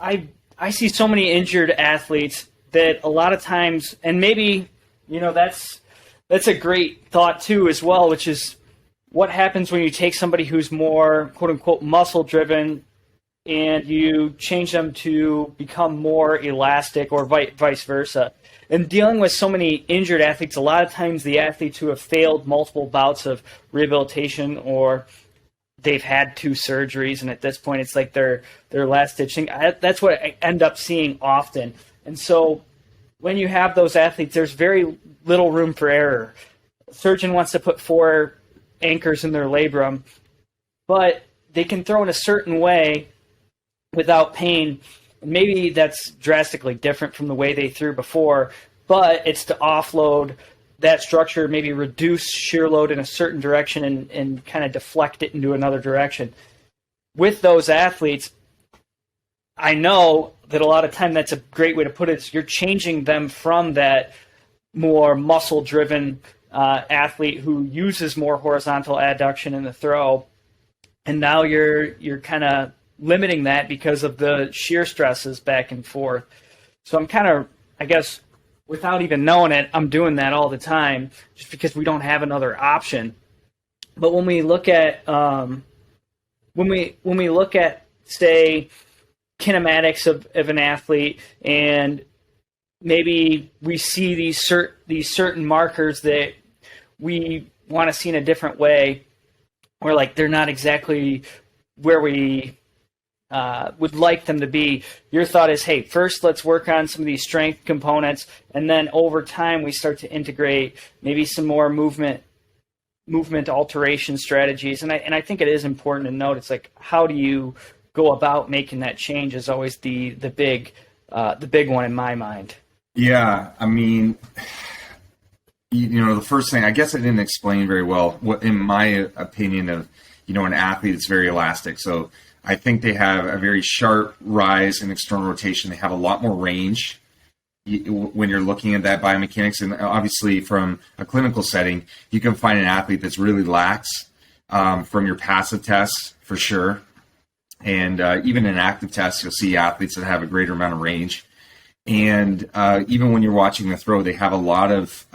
B: I see so many injured athletes that a lot of times, and maybe, that's a great thought too as well, which is what happens when you take somebody who's more quote unquote muscle driven and you change them to become more elastic, or vice versa. And dealing with so many injured athletes, a lot of times the athletes who have failed multiple bouts of rehabilitation, or they've had 2 surgeries, and at this point it's like their last ditch thing. That's what I end up seeing often. And so when you have those athletes, there's very little room for error. A surgeon wants to put 4 anchors in their labrum, but they can throw in a certain way without pain. Maybe that's drastically different from the way they threw before, but it's to offload that structure, maybe reduce shear load in a certain direction and kind of deflect it into another direction. With those athletes, I know that a lot of time that's a great way to put it, is you're changing them from that more muscle-driven athlete who uses more horizontal adduction in the throw, and now you're kind of limiting that because of the shear stresses back and forth. So I'm kind of, I guess, without even knowing it, I'm doing that all the time just because we don't have another option. But when we look at when we look at, say, kinematics of an athlete, and maybe we see these certain markers that we want to see in a different way, or like they're not exactly where we would like them to be. Your thought is, hey, first let's work on some of these strength components, and then over time we start to integrate maybe some more movement alteration strategies. And I think it is important to note, it's like, how do you go about making that change is always the big one in my mind.
C: Yeah, I mean, the first thing, I guess I didn't explain very well what, in my opinion, of, an athlete that's very elastic. So I think they have a very sharp rise in external rotation. They have a lot more range when you're looking at that biomechanics. And obviously from a clinical setting, you can find an athlete that's really lax from your passive tests for sure. And even in active tests, you'll see athletes that have a greater amount of range. And even when you're watching the throw, they have a lot of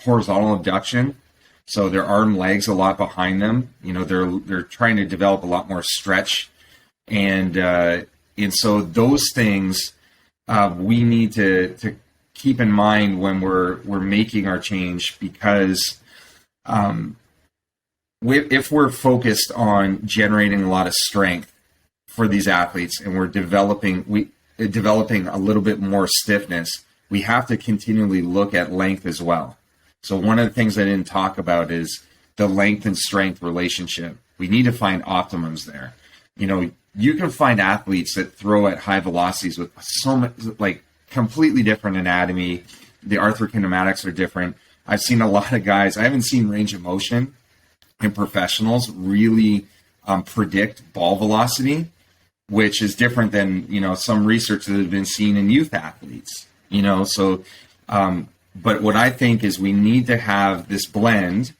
C: horizontal abduction. So their arm legs a lot behind them. They're trying to develop a lot more stretch. And so those things we need to keep in mind when we're making our change, because if we're focused on generating a lot of strength for these athletes and we're developing a little bit more stiffness, we have to continually look at length as well. So one of the things I didn't talk about is the length and strength relationship. We need to find optimums there. You can find athletes that throw at high velocities with so much, like, completely different anatomy. The arthrokinematics are different. I've seen a lot of guys, I haven't seen range of motion in professionals really predict ball velocity, which is different than, some research that has been seen in youth athletes, but what I think is we need to have this blend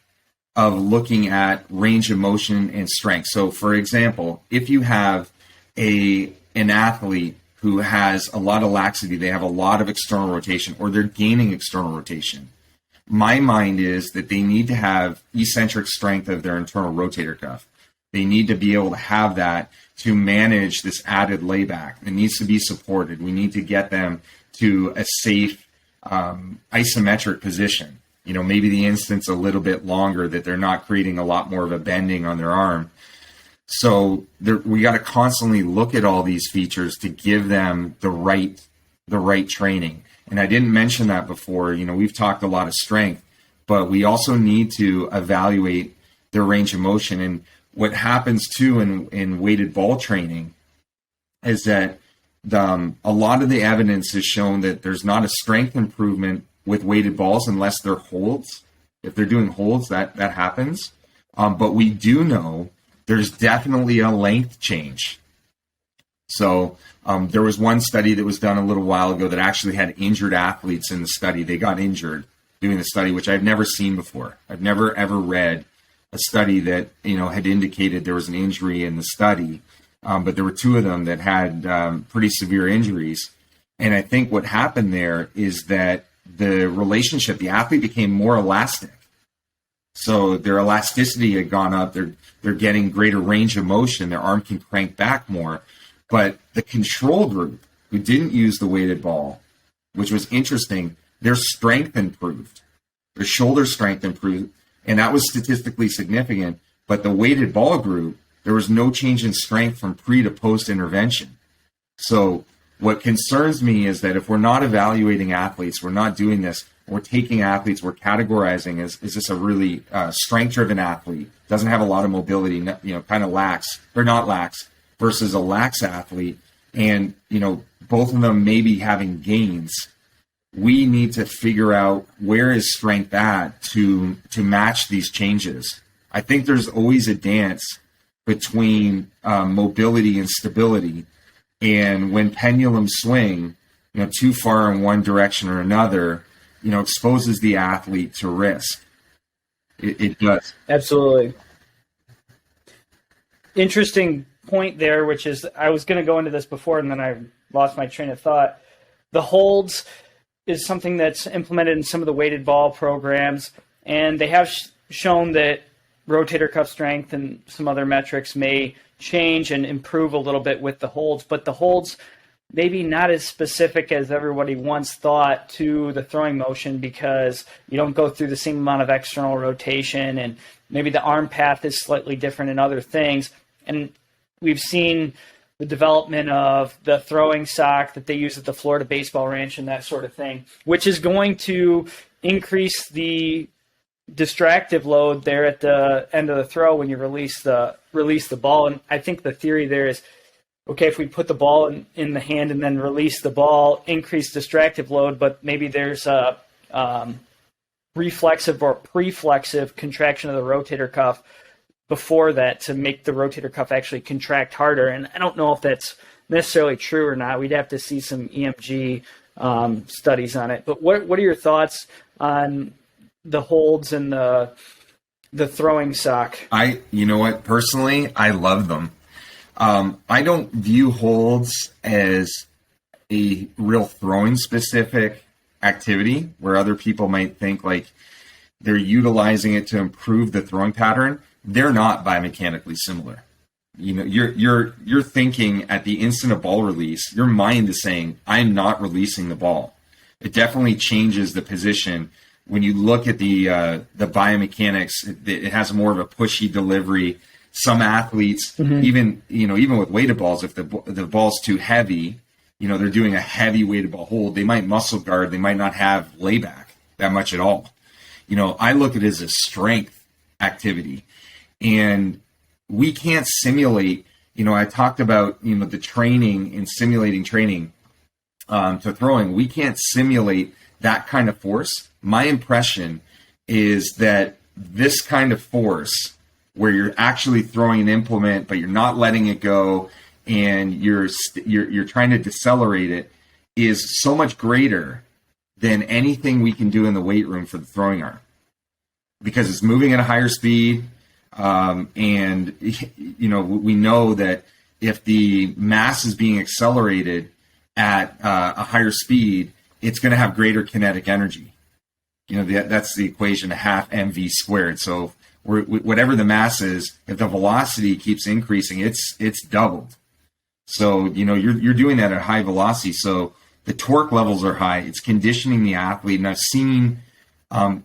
C: of looking at range of motion and strength. So for example, if you have an athlete who has a lot of laxity, they have a lot of external rotation, or they're gaining external rotation, my mind is that they need to have eccentric strength of their internal rotator cuff. They need to be able to have that to manage this added layback. It needs to be supported. We need to get them to a safe isometric position. Maybe the instance a little bit longer, that they're not creating a lot more of a bending on their arm. So we got to constantly look at all these features to give them the right training. And I didn't mention that before. We've talked a lot of strength, but we also need to evaluate their range of motion. And what happens too in weighted ball training is that a lot of the evidence has shown that there's not a strength improvement with weighted balls unless they're holds. If they're doing holds, that happens. But we do know there's definitely a length change. So there was one study that was done a little while ago that actually had injured athletes in the study. They got injured doing the study, which I've never seen before. I've never ever read a study that had indicated there was an injury in the study. But there were two of them that had pretty severe injuries. And I think what happened there is that the athlete became more elastic. So their elasticity had gone up. They're getting greater range of motion. Their arm can crank back more. But the control group who didn't use the weighted ball, which was interesting, their strength improved. Their shoulder strength improved. And that was statistically significant. But the weighted ball group, there was no change in strength from pre to post intervention. So what concerns me is that if we're not evaluating athletes, we're not doing this, we're taking athletes, we're categorizing is this a really strength-driven athlete, doesn't have a lot of mobility, kind of lax, or not lax, versus a lax athlete, and, both of them may be having gains. We need to figure out where is strength at to match these changes. I think there's always a dance between mobility and stability. And when pendulums swing, too far in one direction or another, exposes the athlete to risk. It does.
B: Absolutely. Interesting point there, which is, I was going to go into this before and then I lost my train of thought. The holds is something that's implemented in some of the weighted ball programs, and they have shown that rotator cuff strength and some other metrics may change and improve a little bit with the holds, but the holds maybe not as specific as everybody once thought to the throwing motion, because you don't go through the same amount of external rotation, and maybe the arm path is slightly different in other things. And we've seen the development of the throwing sock that they use at the Florida Baseball Ranch and that sort of thing, which is going to increase the distractive load there at the end of the throw when you release the ball. And I think the theory there is okay, if we put the ball in the hand and then release the ball, increase distractive load, but maybe there's a reflexive or preflexive contraction of the rotator cuff before that to make the rotator cuff actually contract harder. And I don't know if that's necessarily true or not. We'd have to see some EMG studies on it. But what are your thoughts on the holds and the throwing sock?
C: You know what, personally, I love them. I don't view holds as a real throwing specific activity where other people might think like they're utilizing it to improve the throwing pattern. They're not biomechanically similar. You know, you're thinking at the instant of ball release, your mind is saying, I'm not releasing the ball. It definitely changes the position. When you look at the biomechanics, it has more of a pushy delivery. Some athletes, even with weighted balls, if the ball's too heavy, they're doing a heavy weighted ball hold, they might muscle guard, they might not have layback that much at all. I look at it as a strength activity, and we can't simulate. I talked about the training and simulating training to throwing. We can't simulate that kind of force. My impression is that this kind of force, where you're actually throwing an implement, but you're not letting it go, and you're trying to decelerate it, is so much greater than anything we can do in the weight room for the throwing arm, because it's moving at a higher speed. And we know that if the mass is being accelerated at a higher speed, it's going to have greater kinetic energy. That's the equation, a half mv squared. So whatever the mass is, if the velocity keeps increasing, it's doubled. So you're doing that at high velocity. So the torque levels are high. It's conditioning the athlete, and I've seen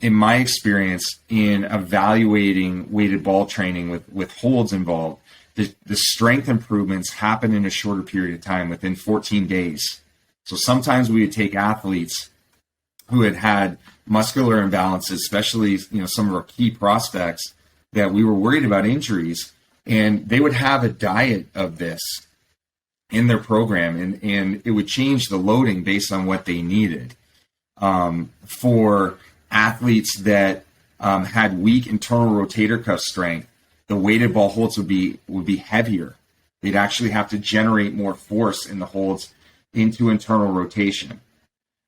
C: in my experience in evaluating weighted ball training with holds involved, the strength improvements happen in a shorter period of time, within 14 days. So sometimes we would take athletes who had muscular imbalances, especially some of our key prospects that we were worried about injuries, and they would have a diet of this in their program, and it would change the loading based on what they needed. For athletes that had weak internal rotator cuff strength, the weighted ball holds would be heavier. They'd actually have to generate more force in the holds into internal rotation.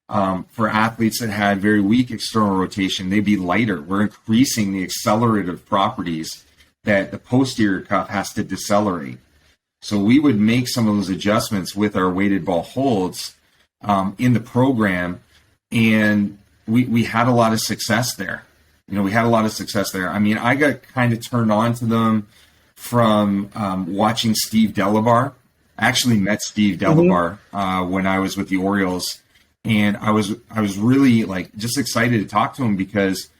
C: For athletes that had very weak external rotation, they'd be lighter. We're increasing the accelerative properties that the posterior cuff has to decelerate. So we would make some of those adjustments with our weighted ball holds in the program, and we had a lot of success there. I mean, I got kind of turned on to them from watching Steve Delabar. I actually met Steve Delabar when I was with the Orioles, and I was really just excited to talk to him, because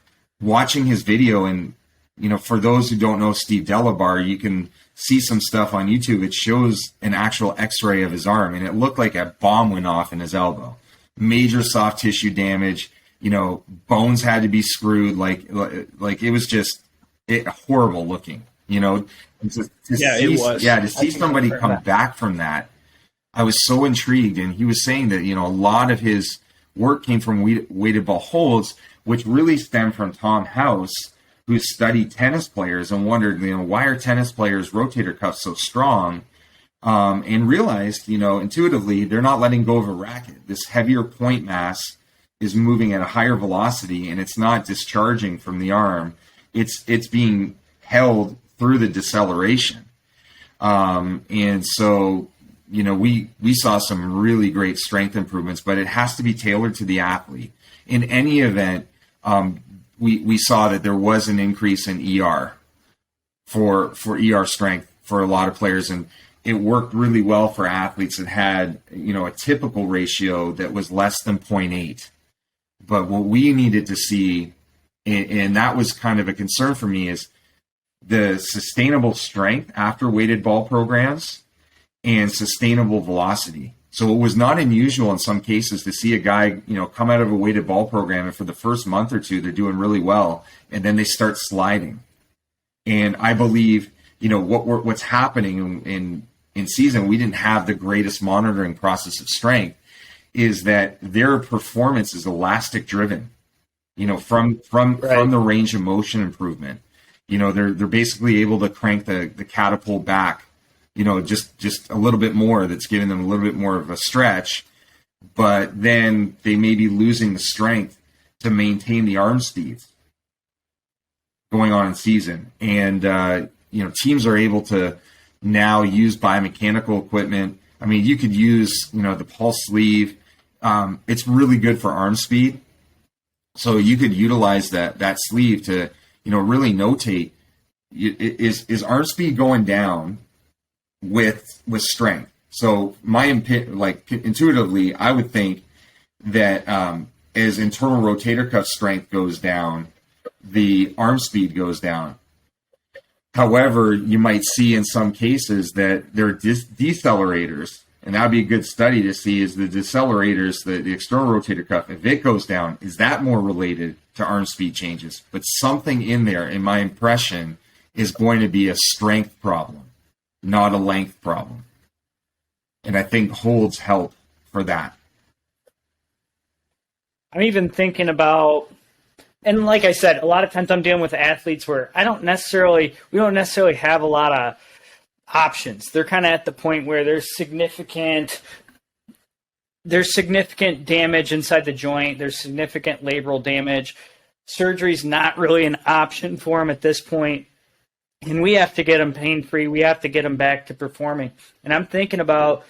C: watching his video, and for those who don't know Steve Delabar, you can see some stuff on YouTube. It shows an actual X-ray of his arm, and it looked like a bomb went off in his elbow. Major soft tissue damage. Bones had to be screwed. Like it was just horrible looking. To see somebody come back from that, I was so intrigued. And he was saying that a lot of his work came from weighted ball holds, which really stemmed from Tom House, who studied tennis players and wondered, why are tennis players' rotator cuffs so strong? And realized, intuitively, they're not letting go of a racket. This heavier point mass is moving at a higher velocity, and it's not discharging from the arm. It's being held through the deceleration. And so, we saw some really great strength improvements, but it has to be tailored to the athlete. In any event, we saw that there was an increase in ER for ER strength for a lot of players, and it worked really well for athletes that had, a typical ratio that was less than 0.8. But what we needed to see, and that was kind of a concern for me, is the sustainable strength after weighted ball programs and sustainable velocity. So it was not unusual in some cases to see a guy, come out of a weighted ball program, and for the first month or two, they're doing really well, and then they start sliding. And I believe, what's happening, and in season, we didn't have the greatest monitoring process of strength, is that their performance is elastic driven, from the range of motion improvement. They're basically able to crank the catapult back, just a little bit more. That's giving them a little bit more of a stretch, but then they may be losing the strength to maintain the arm speeds going on in season. And, teams are able to now use biomechanical equipment. I mean, you could use, the pulse sleeve. It's really good for arm speed. So you could utilize that sleeve to, really notate, is arm speed going down with strength? So intuitively, I would think that as internal rotator cuff strength goes down, the arm speed goes down. However, you might see in some cases that there are decelerators, and that would be a good study to see, is the decelerators, the external rotator cuff, if it goes down, is that more related to arm speed changes? But something in there, in my impression, is going to be a strength problem, not a length problem. And I think holds help for that.
B: I'm even thinking about, and like I said, a lot of times I'm dealing with athletes where we don't necessarily have a lot of options. They're kind of at the point where there's significant damage inside the joint. There's significant labral damage. Surgery's not really an option for them at this point. And we have to get them pain-free. We have to get them back to performing. And I'm thinking about,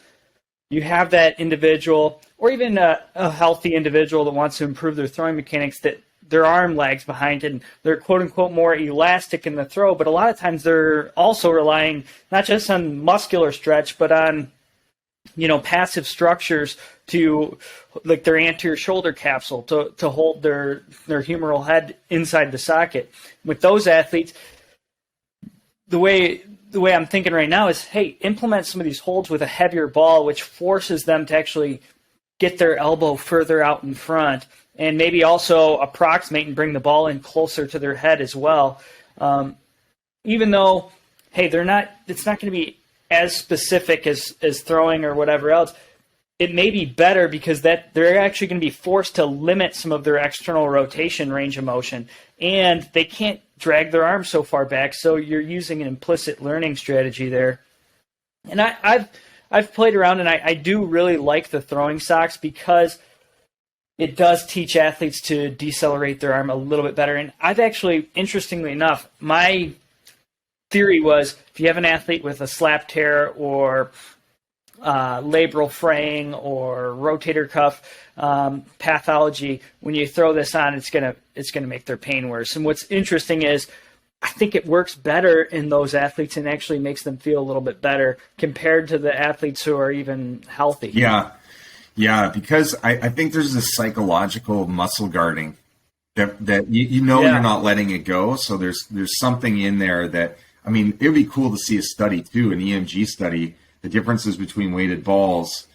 B: you have that individual, or even a healthy individual that wants to improve their throwing mechanics, that their arm lags behind and they're quote-unquote more elastic in the throw, but a lot of times they're also relying not just on muscular stretch, but on, passive structures to, like their anterior shoulder capsule to hold their humeral head inside the socket. With those athletes, the way I'm thinking right now is, hey, implement some of these holds with a heavier ball, which forces them to actually get their elbow further out in front, and maybe also approximate and bring the ball in closer to their head as well. Even though, hey, it's not going to be as specific as throwing or whatever else, it may be better because that they're actually going to be forced to limit some of their external rotation range of motion, and they can't drag their arm so far back, so you're using an implicit learning strategy there. And I've played around, and I do really like the throwing socks because it does teach athletes to decelerate their arm a little bit better. And I've actually, interestingly enough, my theory was, if you have an athlete with a slap tear or labral fraying or rotator cuff pathology, when you throw this on, it's gonna make their pain worse. And what's interesting is, I think it works better in those athletes and actually makes them feel a little bit better compared to the athletes who are even healthy.
C: Yeah, because I think there's this psychological muscle guarding that you're not letting it go. So there's something in there that, I mean, it would be cool to see a study too, an EMG study, the differences between weighted balls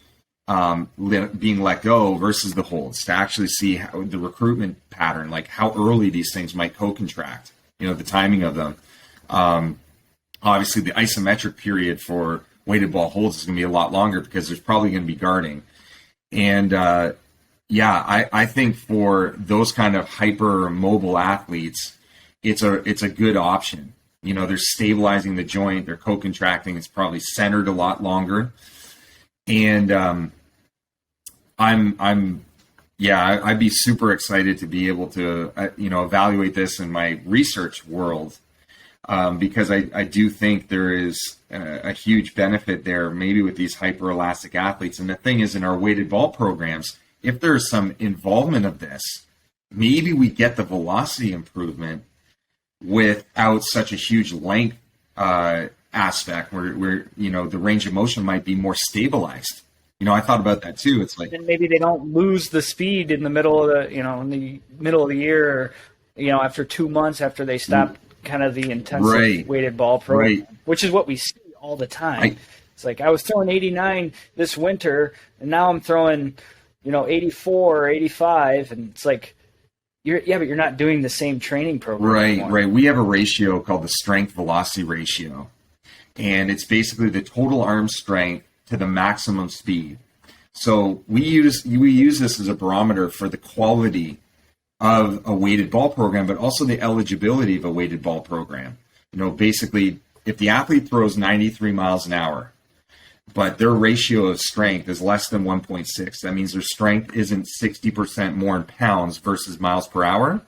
C: being let go versus the holds, to actually see how the recruitment pattern, like how early these things might co-contract, the timing of them. Obviously, the isometric period for weighted ball holds is going to be a lot longer because there's probably going to be guarding. And I think for those kind of hyper mobile athletes, it's a good option. They're stabilizing the joint, they're co-contracting, it's probably centered a lot longer. And I'd be super excited to be able to evaluate this in my research world, because I do think there is a huge benefit there, maybe with these hyperelastic athletes. And the thing is, in our weighted ball programs, if there's some involvement of this, maybe we get the velocity improvement without such a huge length aspect where the range of motion might be more stabilized. I thought about that too. It's like,
B: and maybe they don't lose the speed in the middle of the year, or, after 2 months after they stop kind of the intensive weighted ball program, which is what we see all the time. It's like, I was throwing 89 this winter, and now I'm throwing, 84 or 85, and it's like, but you're not doing the same training program anymore.
C: Right. We have a ratio called the strength velocity ratio. and it's basically the total arm strength to the maximum speed. So we use this as a barometer for the quality of a weighted ball program, but also the eligibility of a weighted ball program. Basically, if the athlete throws 93 miles an hour, but their ratio of strength is less than 1.6, that means their strength isn't 60% more in pounds versus miles per hour,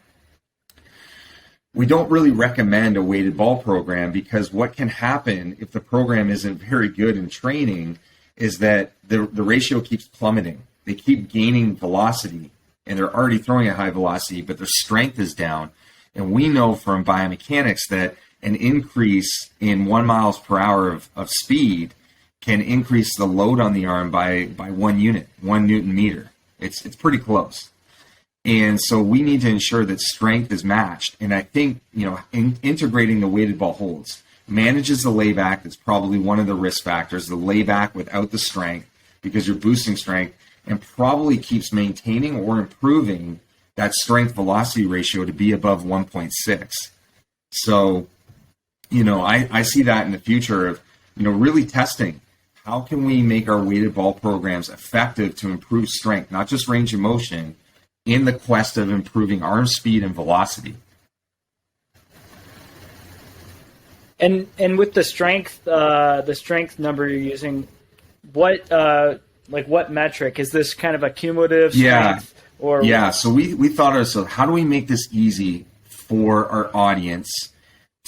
C: we don't really recommend a weighted ball program, because what can happen if the program isn't very good in training is that the ratio keeps plummeting. They keep gaining velocity, and they're already throwing at high velocity, but their strength is down. And we know from biomechanics that an increase in 1 miles per hour of speed can increase the load on the arm by 1 unit, 1 Newton meter. It's pretty close. And so we need to ensure that strength is matched. And I think, integrating the weighted ball holds manages the layback. That's probably one of the risk factors, the layback without the strength, because you're boosting strength, and probably keeps maintaining or improving that strength velocity ratio to be above 1.6. So, I see that in the future of, really testing. How can we make our weighted ball programs effective to improve strength, not just range of motion, in the quest of improving arm speed and velocity?
B: And with the strength number you're using, what metric is this? Kind of a cumulative strength?
C: So we thought of ourselves, how do we make this easy for our audience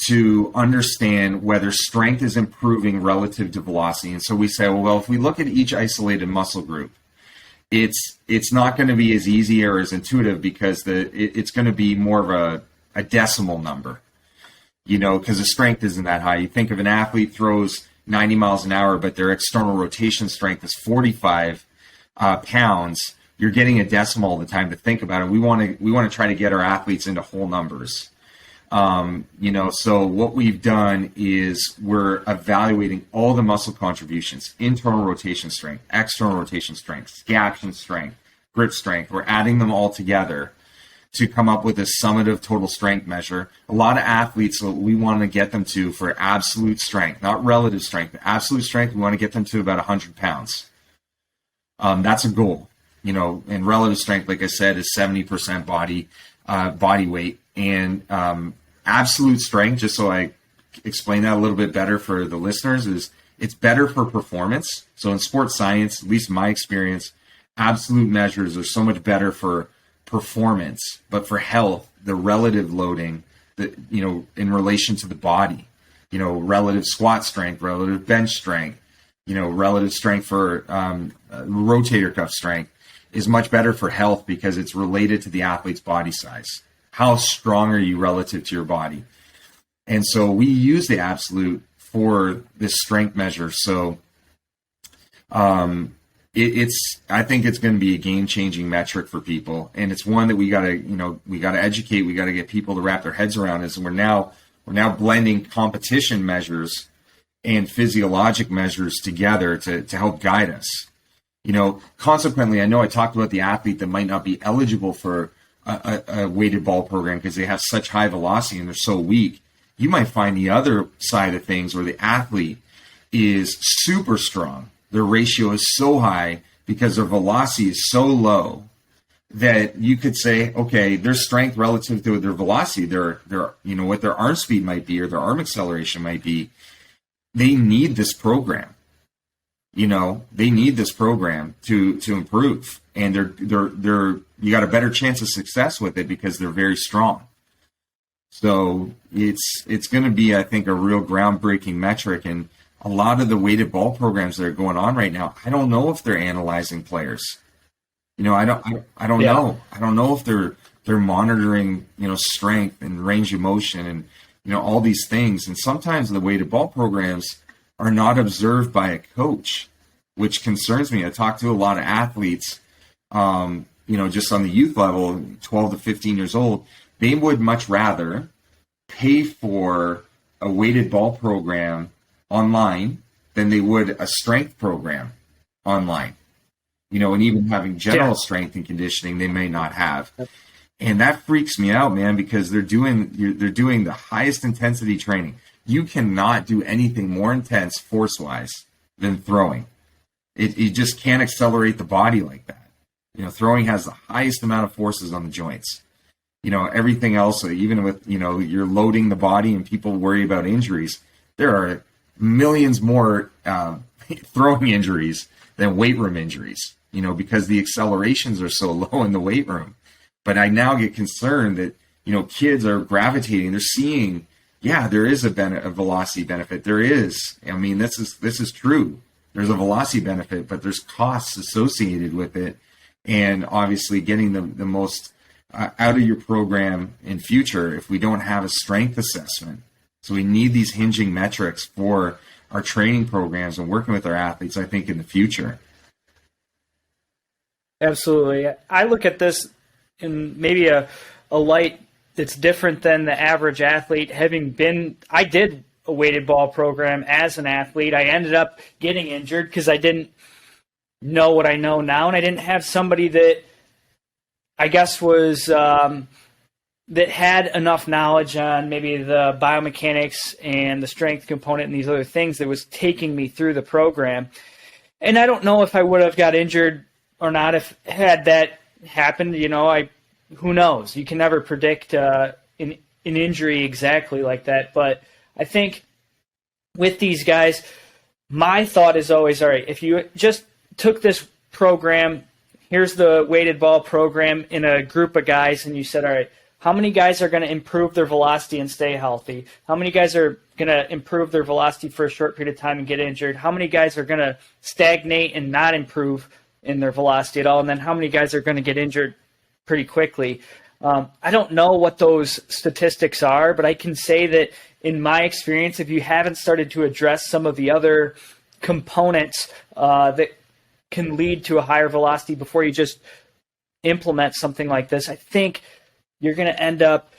C: to understand whether strength is improving relative to velocity? And so we say, well, if we look at each isolated muscle group, it's not going to be as easy or as intuitive, because it's going to be more of a decimal number, because the strength isn't that high. You think of an athlete throws 90 miles an hour, but their external rotation strength is 45 pounds. You're getting a decimal all the time to think about it. We want to try to get our athletes into whole numbers. So what we've done is we're evaluating all the muscle contributions: internal rotation strength, external rotation strength, scapular strength, grip strength. We're adding them all together to come up with a summative total strength measure. A lot of athletes, what we want to get them to for absolute strength, not relative strength, but absolute strength, we want to get them to about 100 pounds. That's a goal. And relative strength, like I said, is 70% body weight. And absolute strength, just so I explain that a little bit better for the listeners, is it's better for performance. So in sports science, at least in my experience, absolute measures are so much better for performance, but for health, the relative loading, in relation to the body, relative squat strength, relative bench strength, relative strength for rotator cuff strength is much better for health, because it's related to the athlete's body size. How strong are you relative to your body? And so we use the absolute for this strength measure. So I think it's going to be a game-changing metric for people, and it's one that we got to educate. We got to get people to wrap their heads around. Is we're now blending competition measures and physiologic measures together to help guide us. Consequently, I know I talked about the athlete that might not be eligible for a weighted ball program because they have such high velocity and they're so weak. You might find the other side of things where the athlete is super strong. Their ratio is so high because their velocity is so low that you could say, okay, their strength relative to their velocity, their what their arm speed might be or their arm acceleration might be, they need this program. They need this program to improve, and you got a better chance of success with it because they're very strong. So it's going to be, I think, a real groundbreaking metric. And a lot of the weighted ball programs that are going on right now, I don't know if they're analyzing players. I don't know. I don't know if they're monitoring, strength and range of motion and, all these things. And sometimes the weighted ball programs are not observed by a coach, which concerns me. I talk to a lot of athletes, just on the youth level, 12 to 15 years old. They would much rather pay for a weighted ball program online than they would a strength program online. And even having general strength and conditioning they may not have. And that freaks me out, man, because they're doing the highest intensity training. you cannot do anything more intense force-wise than throwing. You just can't accelerate the body like that. Throwing has the highest amount of forces on the joints. Everything else, even with, you're loading the body and people worry about injuries, there are millions more throwing injuries than weight room injuries, because the accelerations are so low in the weight room. But I now get concerned that, kids are gravitating, they're seeing, there is a velocity benefit. There is. I mean, this is true. There's a velocity benefit, but there's costs associated with it. And obviously getting the most out of your program in future if we don't have a strength assessment. So we need these hinging metrics for our training programs and working with our athletes, I think, in the future.
B: Absolutely. I look at this in maybe a light that's different than the average athlete. I did a weighted ball program as an athlete. I ended up getting injured because I didn't know what I know now, and I didn't have somebody that I guess was that had enough knowledge on maybe the biomechanics and the strength component and these other things that was taking me through the program. And I don't know if I would have got injured or not if had that happened. Who knows? You can never predict an injury exactly like that. But I think with these guys, my thought is always, all right, if you just took this program, here's the weighted ball program in a group of guys, and you said, all right, how many guys are going to improve their velocity and stay healthy? How many guys are going to improve their velocity for a short period of time and get injured? How many guys are going to stagnate and not improve in their velocity at all? And then how many guys are going to get injured pretty quickly? I don't know what those statistics are, but I can say that in my experience, if you haven't started to address some of the other components that can lead to a higher velocity before you just implement something like this, I think you're going to end up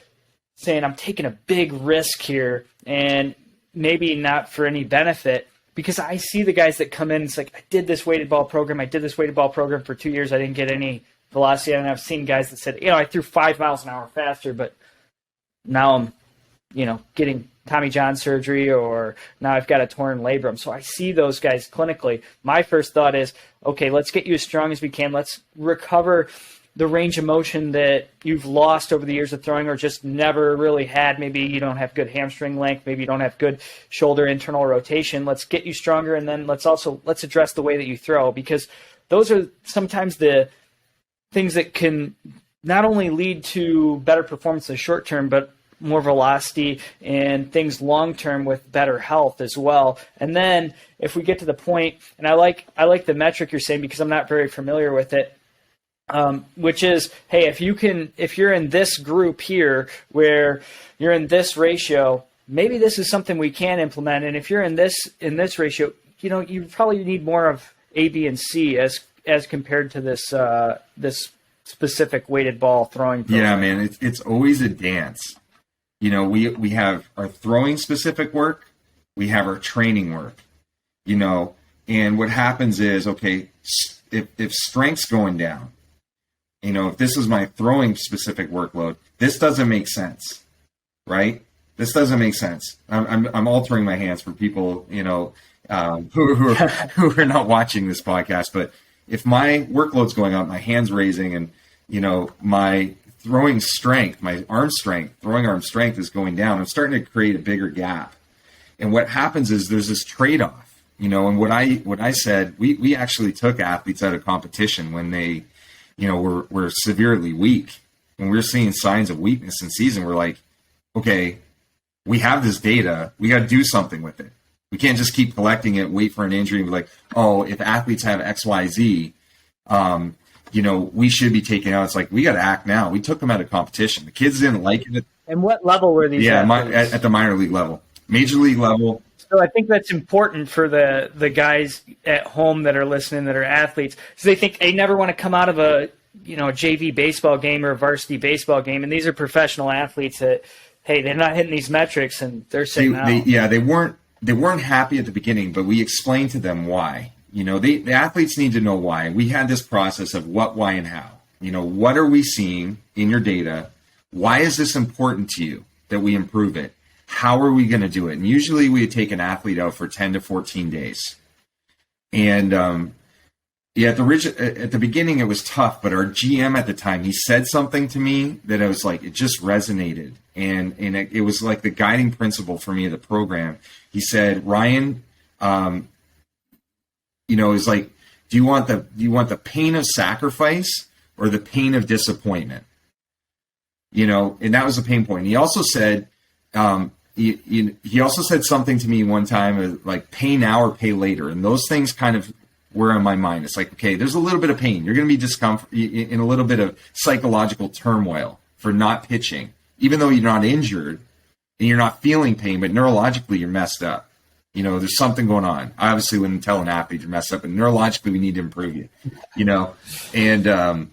B: saying, I'm taking a big risk here and maybe not for any benefit, because I see the guys that come in, it's like, I did this weighted ball program for 2 years, I didn't get any velocity. And I've seen guys that said, I threw 5 miles an hour faster, but now I'm, getting Tommy John surgery, or now I've got a torn labrum. So I see those guys clinically. My first thought is, okay, let's get you as strong as we can. Let's recover the range of motion that you've lost over the years of throwing or just never really had. Maybe you don't have good hamstring length. Maybe you don't have good shoulder internal rotation. Let's get you stronger, and then let's address the way that you throw, because those are sometimes the things that can not only lead to better performance in the short term, but more velocity and things long term with better health as well. And then if we get to the point, and I like the metric you're saying because I'm not very familiar with it, which is, hey, if you're in this group here where you're in this ratio, maybe this is something we can implement. And if you're in this ratio, you probably need more of A, B, and C as compared to this specific weighted ball throwing program.
C: Yeah, man, it's always a dance. We have our throwing specific work, we have our training work, and what happens is, okay, if strength's going down, if this is my throwing specific workload, this doesn't make sense, right? This doesn't make sense. I'm altering my hands for people, who are not watching this podcast, but if my workload's going up, my hands raising, and, my throwing strength, throwing arm strength is going down, I'm starting to create a bigger gap. And what happens is there's this trade-off, and what I said, we actually took athletes out of competition when they, were severely weak. When we were seeing signs of weakness in season, we're like, okay, we have this data, we got to do something with it. We can't just keep collecting it, wait for an injury, and be like, oh, if athletes have X, Y, Z, we should be taking out. It's like, we got to act now. We took them out of competition. The kids didn't like it.
B: And what level were these?
C: Yeah, at the minor league level, major league level.
B: So I think that's important for the guys at home that are listening that are athletes, because they think they never want to come out of a JV baseball game or a varsity baseball game, and these are professional athletes that, hey, they're not hitting these metrics, and they're saying
C: they weren't happy at the beginning, but we explained to them why. The athletes need to know why. We had this process of what, why, and how. What are we seeing in your data? Why is this important to you that we improve it? how are we going to do it? And usually we take an athlete out for 10 to 14 days. And at the beginning it was tough, but our GM at the time, he said something to me that I was like, it just resonated. And it was like the guiding principle for me of the program. He said, Ryan, is like, do you want the pain of sacrifice or the pain of disappointment? And that was a pain point. He also said, he also said something to me one time, like pay now or pay later. And those things kind of were in my mind. It's like, okay, there's a little bit of pain. You're going to be discomfort in a little bit of psychological turmoil for not pitching, even though you're not injured and you're not feeling pain, but neurologically you're messed up. There's something going on. I obviously wouldn't tell an athlete you're messed up, and neurologically we need to improve you, and,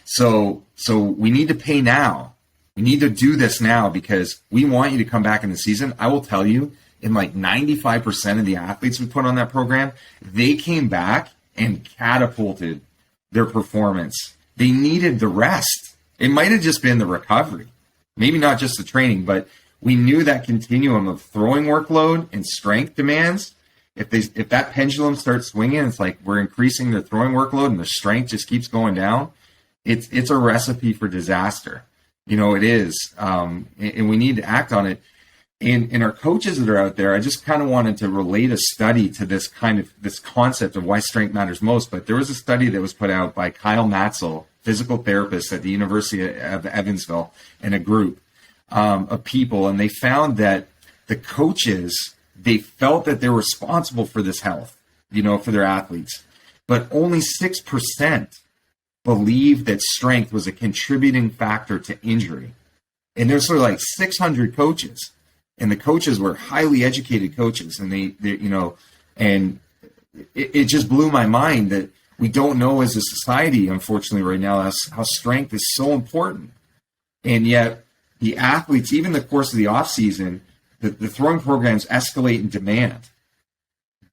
C: so we need to pay now. We need to do this now because we want you to come back in the season. I will tell you, in like 95% of the athletes we put on that program, they came back and catapulted their performance. They needed the rest. It might have just been the recovery, maybe not just the training, but we knew that continuum of throwing workload and strength demands. If that pendulum starts swinging, it's like we're increasing their throwing workload and their strength just keeps going down. It's a recipe for disaster. It is, and we need to act on it. And our coaches that are out there, I just kind of wanted to relate a study to this concept of why strength matters most. But there was a study that was put out by Kyle Matzel, physical therapist at the University of Evansville, and a group of people. And they found that the coaches, they felt that they're responsible for this health, for their athletes. But only 6% believed that strength was a contributing factor to injury. And there's sort of like 600 coaches. And the coaches were highly educated coaches, and they and it just blew my mind that we don't know as a society, unfortunately, right now, how strength is so important. And yet the athletes, even the course of the off season, the throwing programs escalate in demand,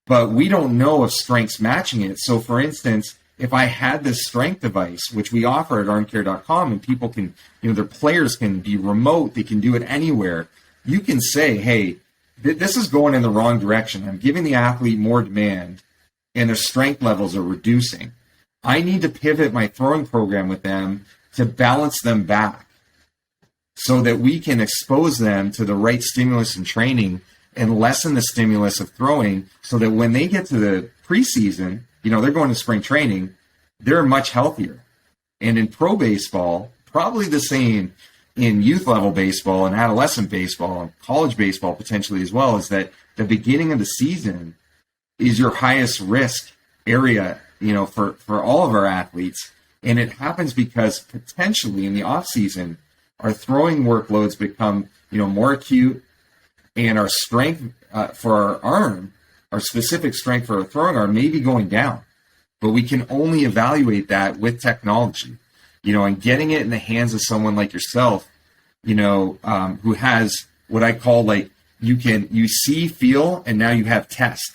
C: but we don't know if strength's matching it. So for instance, if I had this strength device, which we offer at armcare.com, and people can, their players can be remote, they can do it anywhere. You can say, hey, this is going in the wrong direction. I'm giving the athlete more demand and their strength levels are reducing. I need to pivot my throwing program with them to balance them back so that we can expose them to the right stimulus in training and lessen the stimulus of throwing so that when they get to the preseason, they're going to spring training, they're much healthier. And in pro baseball, probably the same in youth level baseball and adolescent baseball and college baseball potentially as well, is that the beginning of the season is your highest risk area, for all of our athletes. And it happens because potentially in the off season, our throwing workloads become, more acute, and our strength for our arm, our specific strength for our throwing arm may be going down, but we can only evaluate that with technology. And getting it in the hands of someone like yourself, who has what I call like, you see, feel, and now you have test.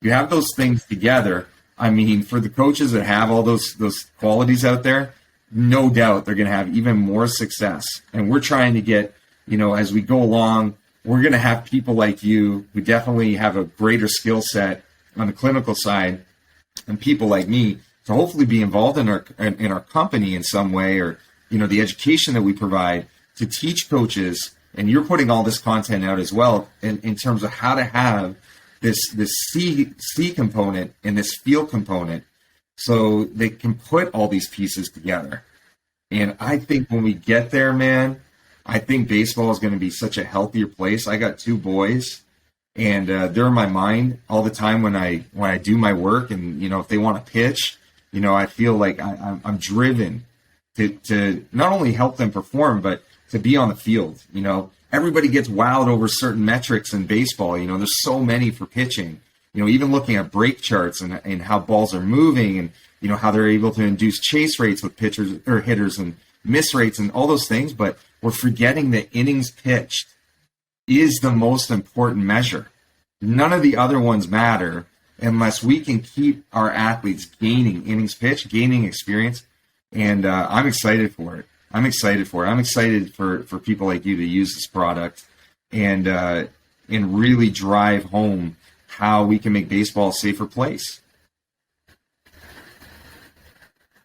C: You have those things together. I mean, for the coaches that have all those qualities out there, no doubt they're going to have even more success. And we're trying to get, as we go along, we're going to have people like you who definitely have a greater skill set on the clinical side, and people like me to hopefully be involved in our company in some way, or the education that we provide to teach coaches. And you're putting all this content out as well in terms of how to have this C component and this feel component, so they can put all these pieces together. And I think when we get there, man, I think baseball is going to be such a healthier place. I got 2 boys, and they're in my mind all the time when I do my work. And if they want to pitch, I feel like I'm driven to not only help them perform, but to be on the field. Everybody gets wowed over certain metrics in baseball. There's so many for pitching. Even looking at break charts and how balls are moving, and how they're able to induce chase rates with pitchers or hitters, and miss rates and all those things. But we're forgetting that innings pitched is the most important measure. None of the other ones matter unless we can keep our athletes gaining innings pitched, gaining experience. And I'm excited for it. I'm excited for people like you to use this product and really drive home how we can make baseball a safer place.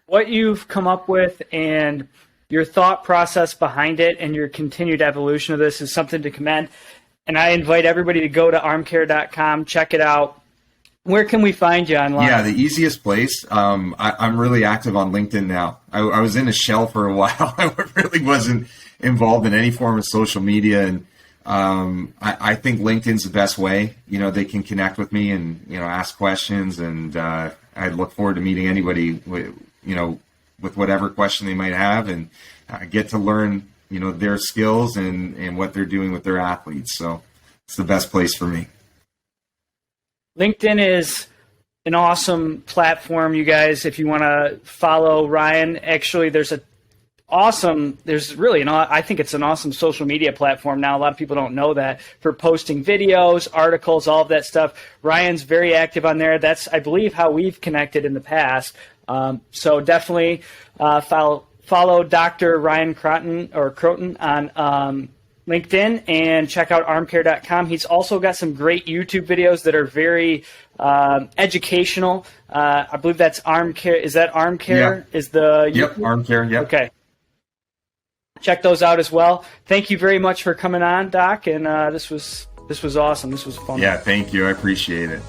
B: What you've come up with and your thought process behind it and your continued evolution of this is something to commend. And I invite everybody to go to armcare.com, check it out. Where can we find you online?
C: Yeah, the easiest place. I'm really active on LinkedIn now. I was in a shell for a while. I really wasn't involved in any form of social media. And I think LinkedIn's the best way. They can connect with me and, ask questions. And I look forward to meeting anybody with whatever question they might have, and get to learn, their skills and what they're doing with their athletes. So it's the best place for me.
B: LinkedIn is an awesome platform, you guys. If you want to follow Ryan, actually, I think it's an awesome social media platform now. A lot of people don't know that, for posting videos, articles, all of that stuff. Ryan's very active on there. That's, I believe, how we've connected in the past. So definitely follow Dr. Ryan Croton on LinkedIn, and check out armcare.com. He's also got some great YouTube videos that are very educational. I believe that's Armcare. Is that Armcare? Yeah.
C: Yep, Armcare. Yep.
B: Okay. Check those out as well. Thank you very much for coming on, Doc. And this was awesome. This was fun.
C: Yeah, thank you. I appreciate it.